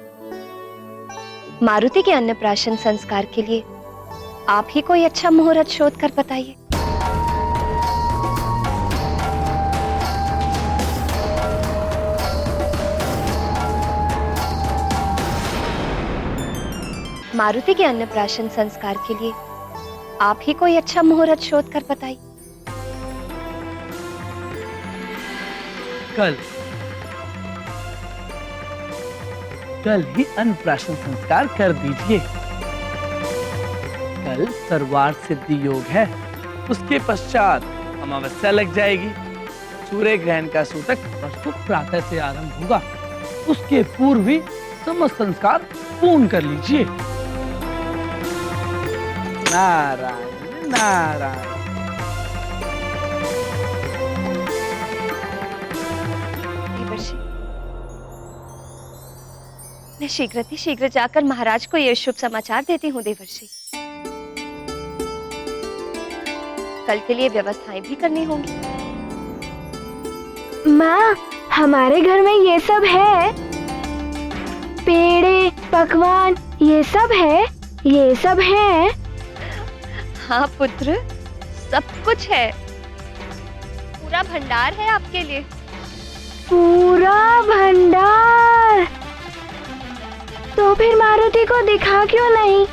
मारुति के अन्नप्राशन संस्कार के लिए आप ही कोई अच्छा मुहूर्त शोध कर बताइए। मारुति के अन्नप्राशन संस्कार के लिए आप ही कोई अच्छा मुहूर्त शोध कर बताइए। कल ही अन्नप्राशन संस्कार कर दीजिए। कल सर्वार्थ सिद्धि योग है, उसके पश्चात अमावस्या लग जाएगी। सूर्य ग्रहण का सूतक परसों प्रातः से आरंभ होगा, उसके पूर्व ही समस्त संस्कार पूर्ण कर लीजिए। नारायण नारायण। मैं शीघ्र जाकर महाराज को यह शुभ समाचार देती हूँ देवर्षि। कल के लिए व्यवस्थाएं भी करनी होंगी। माँ, हमारे घर में ये सब है, पेड़े, पकवान, ये सब है, ये सब है। हाँ पुत्र, सब कुछ है। पूरा भंडार है आपके लिए। पूरा भंडार। तो फिर मारुति को दिखा क्यों नहीं?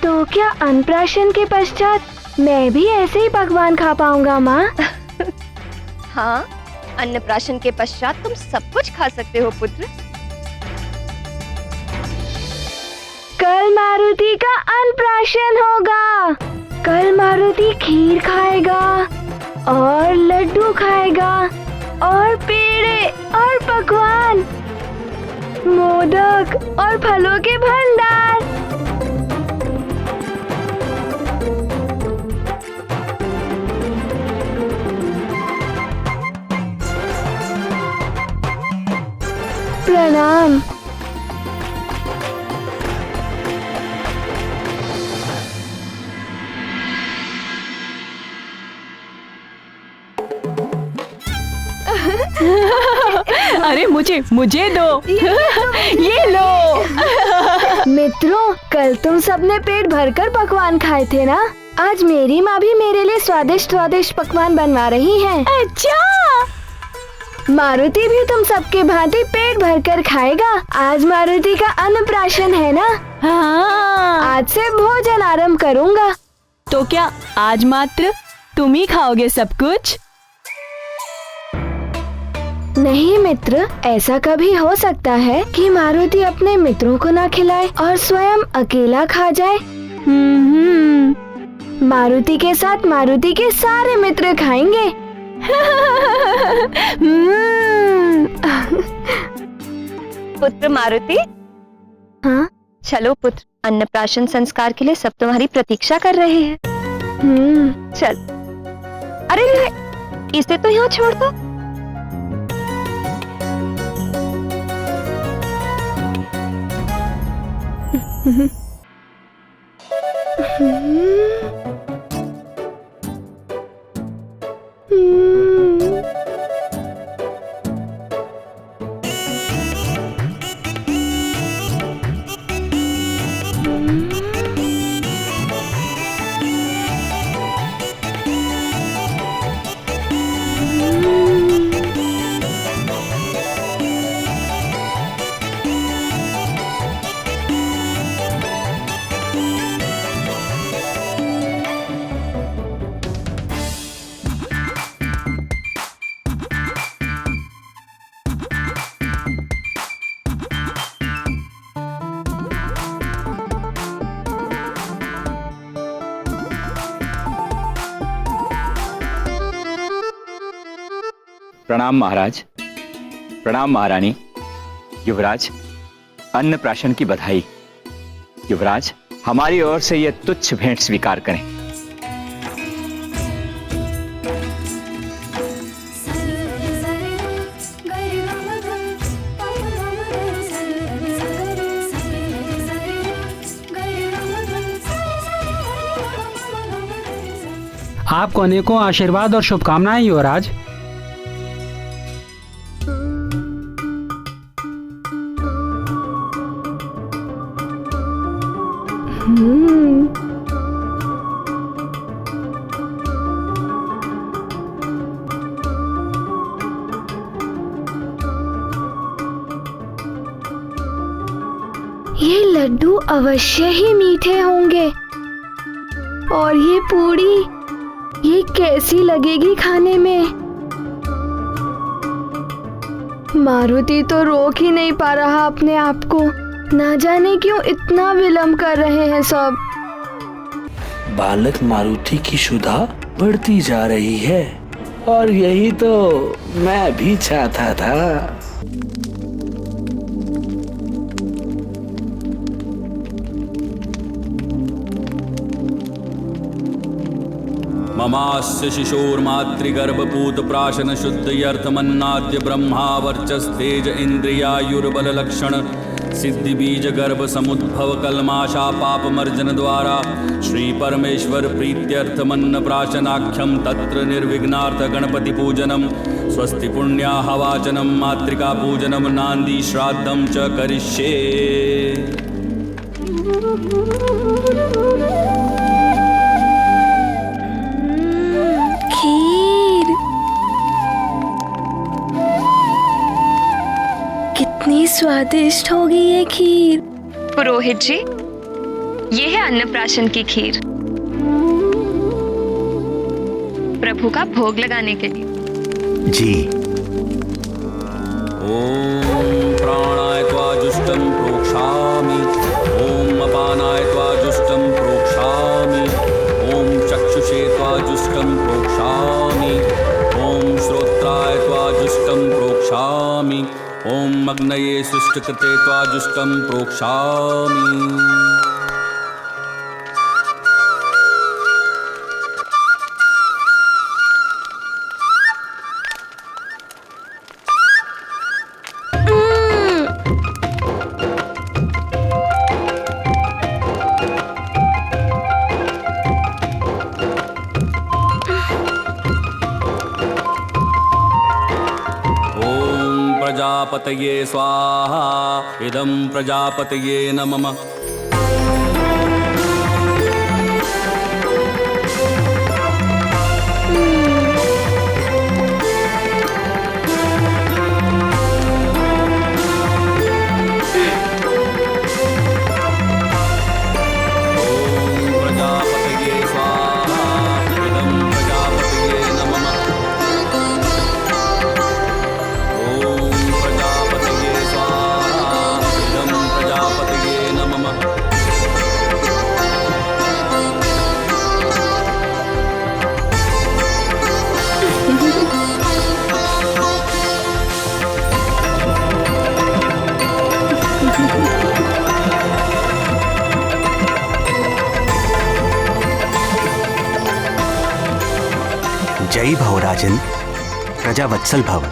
तो क्या अन्नप्राशन के पश्चात मैं भी ऐसे ही पकवान खा पाऊंगा माँ? हाँ, अन्नप्राशन के पश्चात तुम सब कुछ खा सकते हो पुत्र। कल मारुति का अन्नप्राशन होगा। कल मारुति खीर खाएगा और लड्डू खाएगा और पेड़े और पकवान, मोदक और फलों के भंडार। प्रणाम। अरे मुझे दो। ये लो। मित्रों, कल तुम सबने पेट भरकर पकवान खाए थे ना? आज मेरी माँ भी मेरे लिए स्वादिष्ट स्वादिष्ट पकवान बनवा रही है। अच्छा। मारुति भी तुम सबके भांति पेट भरकर खाएगा। आज मारुति का अन्नप्राशन है ना? हाँ। आज से भोजन आरंभ करूँगा। तो क्या आज मात्र तुम ही खाओगे सब कुछ? नहीं मित्र, ऐसा कभी हो सकता है कि मारुति अपने मित्रों को ना खिलाए और स्वयं अकेला खा जाए। मारुति के साथ मारुति के सारे मित्र खाएंगे। पुत्र मारुति। हाँ? चलो पुत्र, अन्नप्राशन संस्कार के लिए सब तुम्हारी प्रतीक्षा कर रहे हैं। चल। अरे इसे तो यहाँ छोड़ दो। प्रणाम महाराज, प्रणाम महारानी। युवराज, अन्नप्राशन की बधाई। युवराज, हमारी ओर से यह तुच्छ भेंट स्वीकार करें। आपको अनेकों आशीर्वाद और शुभकामनाएं युवराज। ये लड्डू अवश्य ही मीठे होंगे। और ये पूड़ी, ये कैसी लगेगी खाने में? मारुति तो रोक ही नहीं पा रहा अपने आप को। ना जाने क्यों इतना विलंब कर रहे हैं सब। बालक मारुति की क्षुधा बढ़ती जा रही है और यही तो मैं भी चाहता था। ममास्य शिशोर्मातृगर्भपूत प्राशन शुद्धयर्थमन्नाद्य ब्रह्मा वर्चस्तेज इंद्रियायुर्बल लक्षण सिद्धि बीज गर्भ समुद्भव कलमाशा पाप मर्जन द्वारा श्री परमेश्वर प्रीत्यर्थमन्न प्राशनाख्यम तत्र निर्विघ्नार्थ गणपति पूजनम स्वस्ति पुण्याह वाचनम मातृका पूजनम नांदी श्राद्धम च करिष्ये। खीर कितनी स्वादिष्ट होगी ये खीर। पुरोहित जी, ये है अन्नप्राशन की खीर, प्रभु का भोग लगाने के लिए। जी। ओम प्राणाय त्वा जुष्टं प्रोक्षामि, ओम अपानाय त्वा जुष्टं प्रोक्षामि, ओम चक्षुषे त्वा जुष्टं प्रोक्षामि, ओम श्रोत्राय त्वा जुष्टं प्रोक्षामि, ओम अग्नये सुष्टकृते त्वा जुष्टं प्रोक्षामि। प्रजापतये स्वाहा, इदं प्रजापतये नमः। जय भव राजन, प्रजावत्सल भव,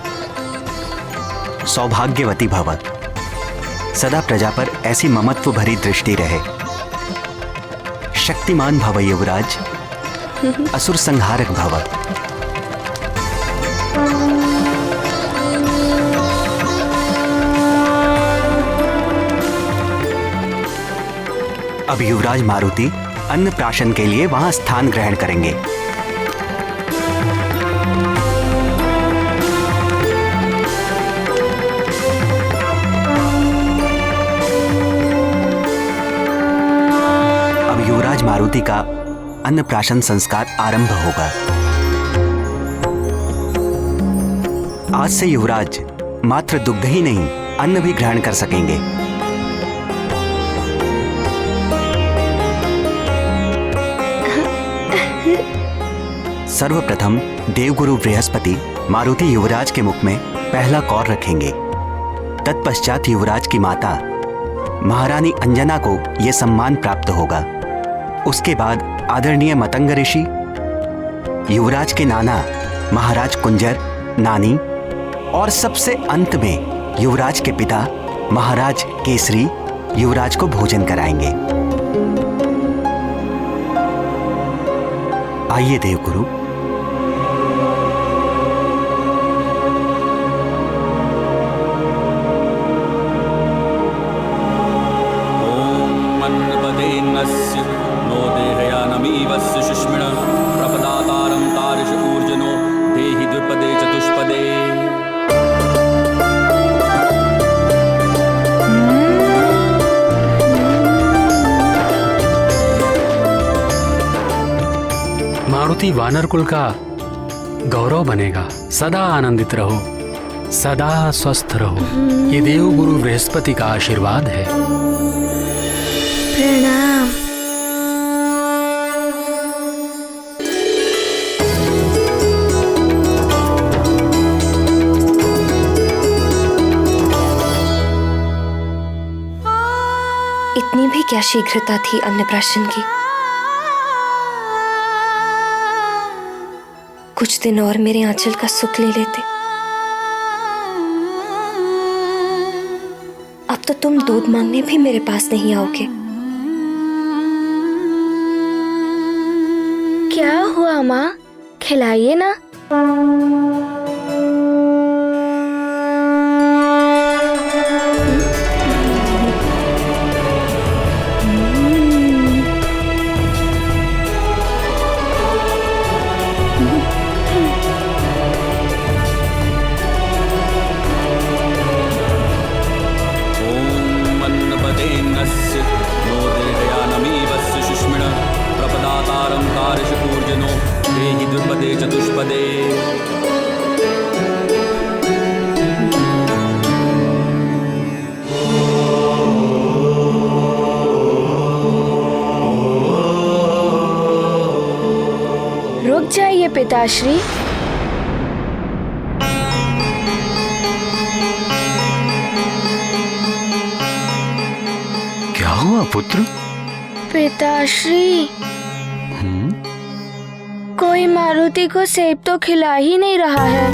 सौभाग्यवती भव, सदा प्रजा पर ऐसी ममत्व भरी दृष्टि रहे। शक्तिमान भव युवराज, असुर संहारक भव। अब युवराज मारुति अन्नप्राशन के लिए वहां स्थान ग्रहण करेंगे। मारुति का अन्नप्राशन संस्कार आरंभ होगा। आज से युवराज मात्र दुग्ध ही नहीं, अन्न भी ग्रहण कर सकेंगे। सर्वप्रथम देवगुरु बृहस्पति मारुति युवराज के मुख में पहला कौर रखेंगे। तत्पश्चात युवराज की माता महारानी अंजना को यह सम्मान प्राप्त होगा। उसके बाद आदरणीय मतंग ऋषि, युवराज के नाना महाराज कुंजर, नानी और सबसे अंत में युवराज के पिता महाराज केसरी युवराज को भोजन कराएंगे। आइए देवगुरु। मारुति वानर कुल का गौरव बनेगा। सदा आनंदित रहो, सदा स्वस्थ रहो। ये देव गुरु बृहस्पति का आशीर्वाद है। प्रणाम। इतनी भी क्या शीघ्रता थी अन्नप्राशन की। कुछ दिन और मेरे आंचल का सुख ले लेते। अब तो तुम दूध मांगने भी मेरे पास नहीं आओगे। क्या हुआ माँ, खिलाइए ना। चतुष्पदे। रुक जाइए पिताश्री। क्या हुआ पुत्र? पिताश्री, कोई मारुति को सेब तो खिला ही नहीं रहा है।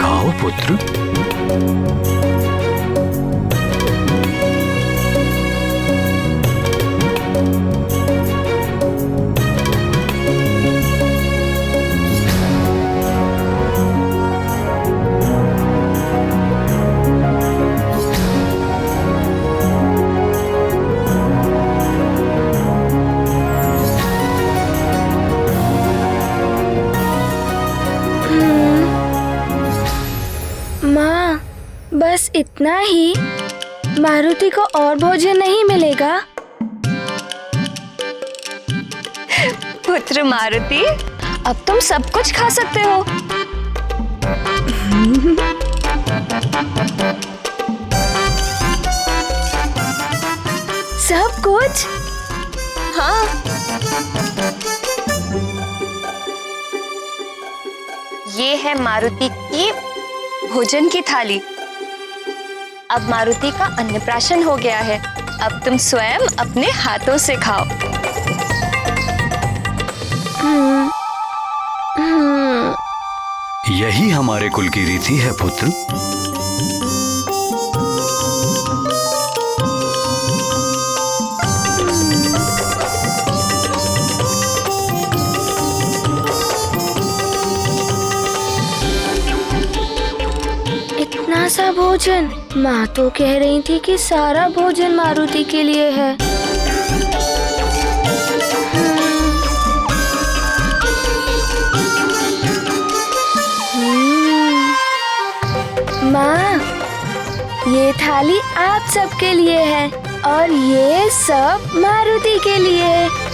खाओ पुत्र। माँ, बस इतना ही? मारुति को और भोजन नहीं मिलेगा? पुत्र मारुति, अब तुम सब कुछ खा सकते हो। सब कुछ? हाँ। ये है मारुति की भोजन की थाली। अब मारुति का अन्नप्राशन हो गया है। अब तुम स्वयं अपने हाथों से खाओ। यही हमारे कुल की रीति है पुत्र। इतना सा भोजन? माँ तो कह रही थी कि सारा भोजन मारुति के लिए है। माँ, ये थाली आप सबके लिए है और ये सब मारुति के लिए है।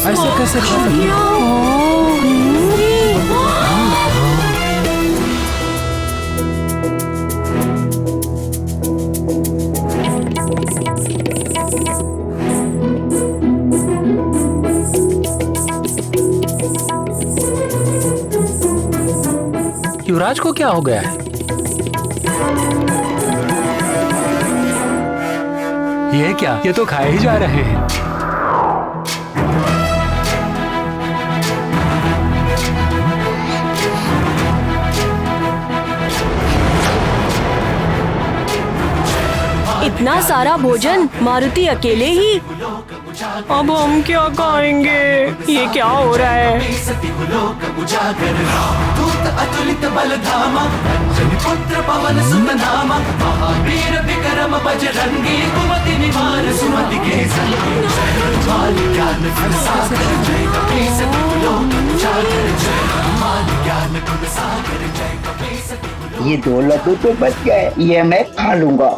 ऐसे कैसे खा सकते हो? युवराज को क्या हो गया है? ये क्या, ये तो खाए ही जा रहे हैं। इतना सारा भोजन मारुति अकेले ही? अब हम क्या खाएंगे? ये क्या हो रहा है? अतुलित बलधामा पुत्र पवन सुत नामा महावीर विक्रम बजरंगी कुमति निवार सुमति के संगी माल ज्ञान गुण सागर जय कपीस लोक उजागर जय माल ज्ञान गुण सागर जय कपीस। ये 2 लड्डू तो बच गए, ये मैं खा लूंगा।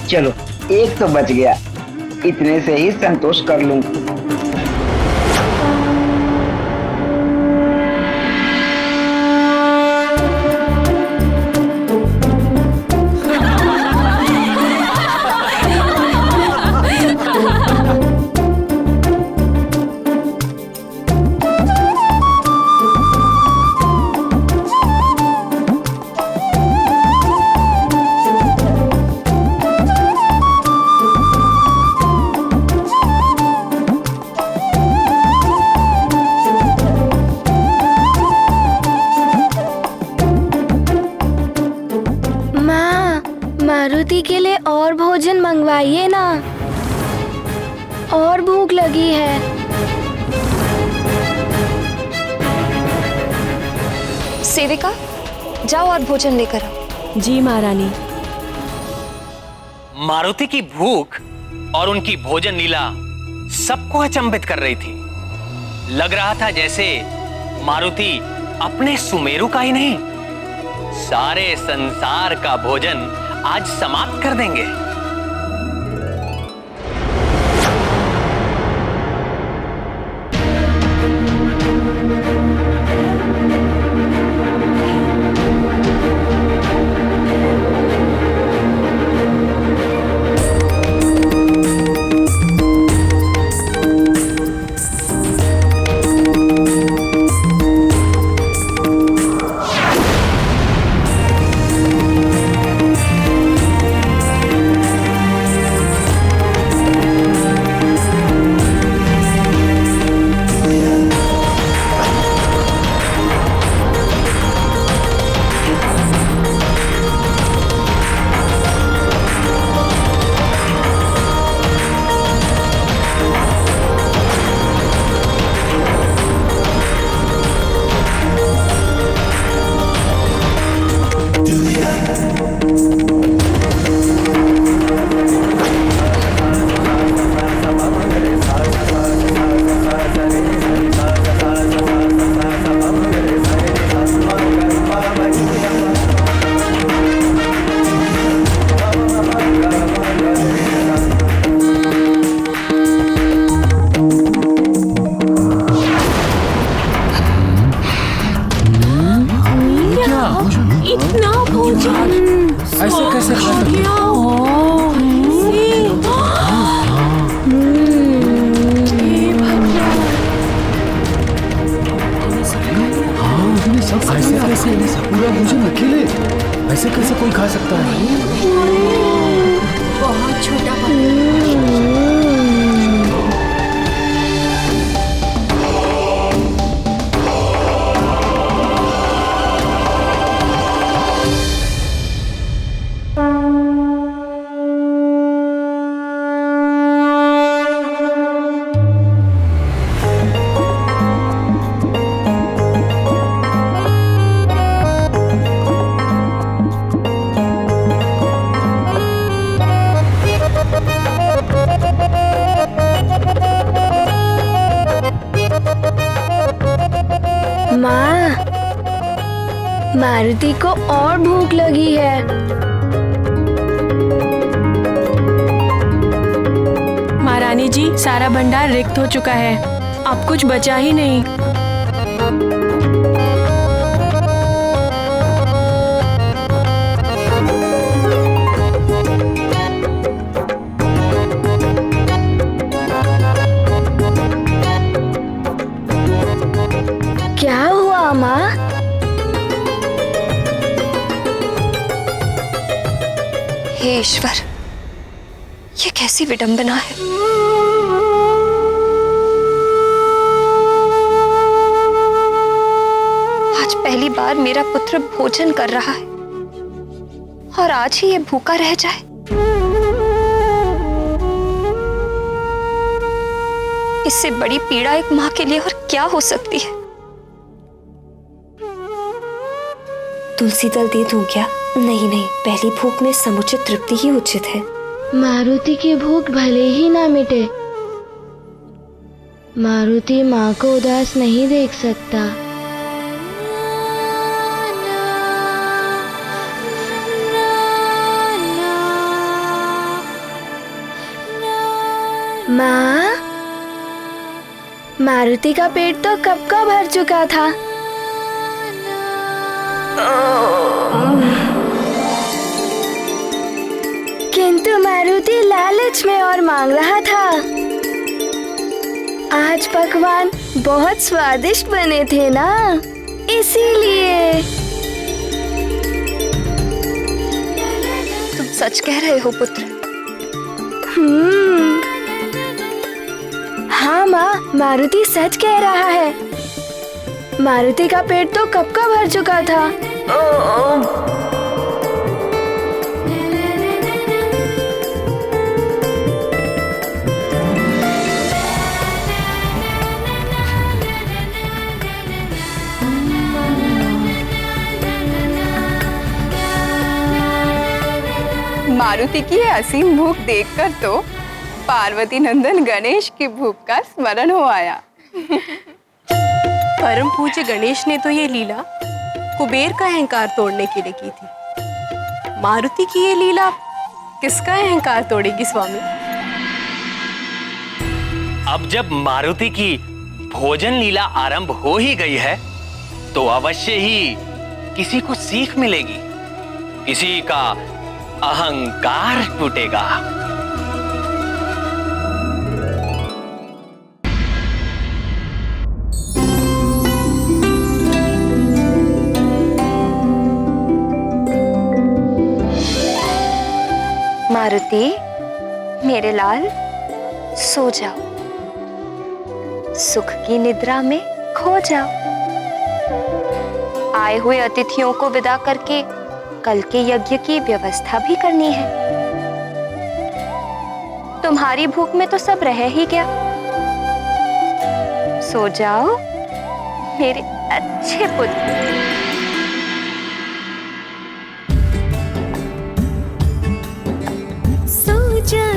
चलो, एक तो बच गया, इतने से ही संतोष कर लूं। मारुति के लिए और भोजन मंगवाइए ना, और भूख लगी है। सेविका, जाओ और भोजन लेकर आओ। जी महारानी। मारुति की भूख और उनकी भोजन लीला सबको अचंभित कर रही थी। लग रहा था जैसे मारुति अपने सुमेरु का ही नहीं, सारे संसार का भोजन आज समाप्त कर देंगे। पूरा भोजन अकेले ऐसे कैसे कोई खा सकता है? बहुत छोटा मारुति को और भूख लगी है। महारानी जी, सारा भंडार रिक्त हो चुका है, अब कुछ बचा ही नहीं। क्या हुआ माँ? हे ईश्वर, ये कैसी विडंबना है। आज पहली बार मेरा पुत्र भोजन कर रहा है और आज ही ये भूखा रह जाए। इससे बड़ी पीड़ा एक माँ के लिए और क्या हो सकती है। तुलसी दल दे दूं क्या? नहीं नहीं, पहली भूख में समुचित तृप्ति ही उचित है। मारुति की भूख भले ही ना मिटे, मारुति माँ को उदास नहीं देख सकता। माँ, मारुति का पेट तो कब का भर चुका था। किंतु मारुति लालच में और मांग रहा था। आज पकवान बहुत स्वादिष्ट बने थे ना, इसीलिए। तुम सच कह रहे हो पुत्र? हाँ माँ, मारुति सच कह रहा है। मारुति का पेट तो कब का भर चुका था। मारुति की ये असीम भूख देखकर तो पार्वती नंदन गणेश की भूख का स्मरण हो आया। परम पूज्य गणेश ने तो ये लीला कुबेर का अहंकार तोड़ने के लिए की थी। मारुति की ये लीला किसका अहंकार तोड़ेगी स्वामी? अब जब मारुति की भोजन लीला आरंभ हो ही गई है तो अवश्य ही किसी को सीख मिलेगी, किसी का अहंकार टूटेगा। मारुति, मेरे लाल, सो जाओ, सुख की निद्रा में खो जाओ। आए हुए अतिथियों को विदा करके कल के यज्ञ की व्यवस्था भी करनी है। तुम्हारी भूख में तो सब रह ही गया। सो जाओ मेरे अच्छे पुत्र।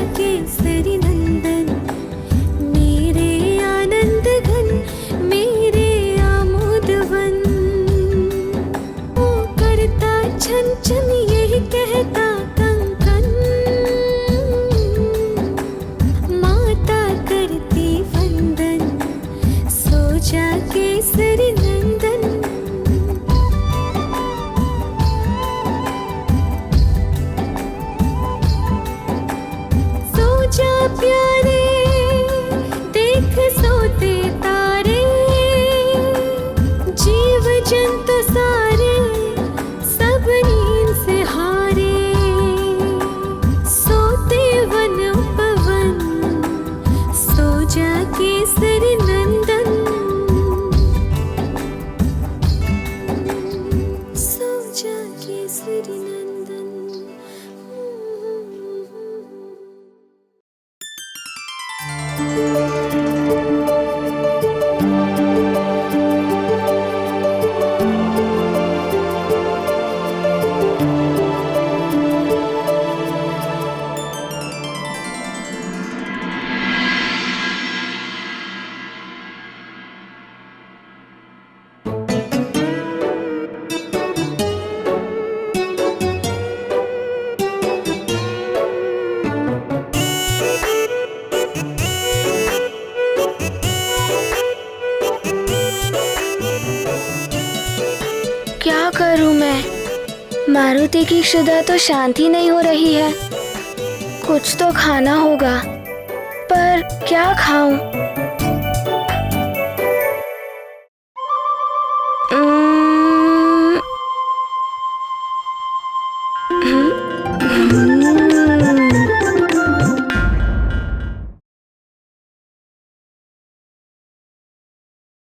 केसरी नंदन, मेरे आनंद घन, मेरे आमोदवन। ओ करता छन छन यही कहता कंकन, माता करती वंदन, सो जा केसरी नंदन। प्यारे देख सोते तारे, जीव जंतु सारे सब नींद से हारे। सोते वन पवन, सो जा केसरी नंदन, सो जा केसरी नंदन। क्या करूं मैं? मारुति की क्षुधा तो शांति नहीं हो रही है। कुछ तो खाना होगा, पर क्या खाऊं? हूँ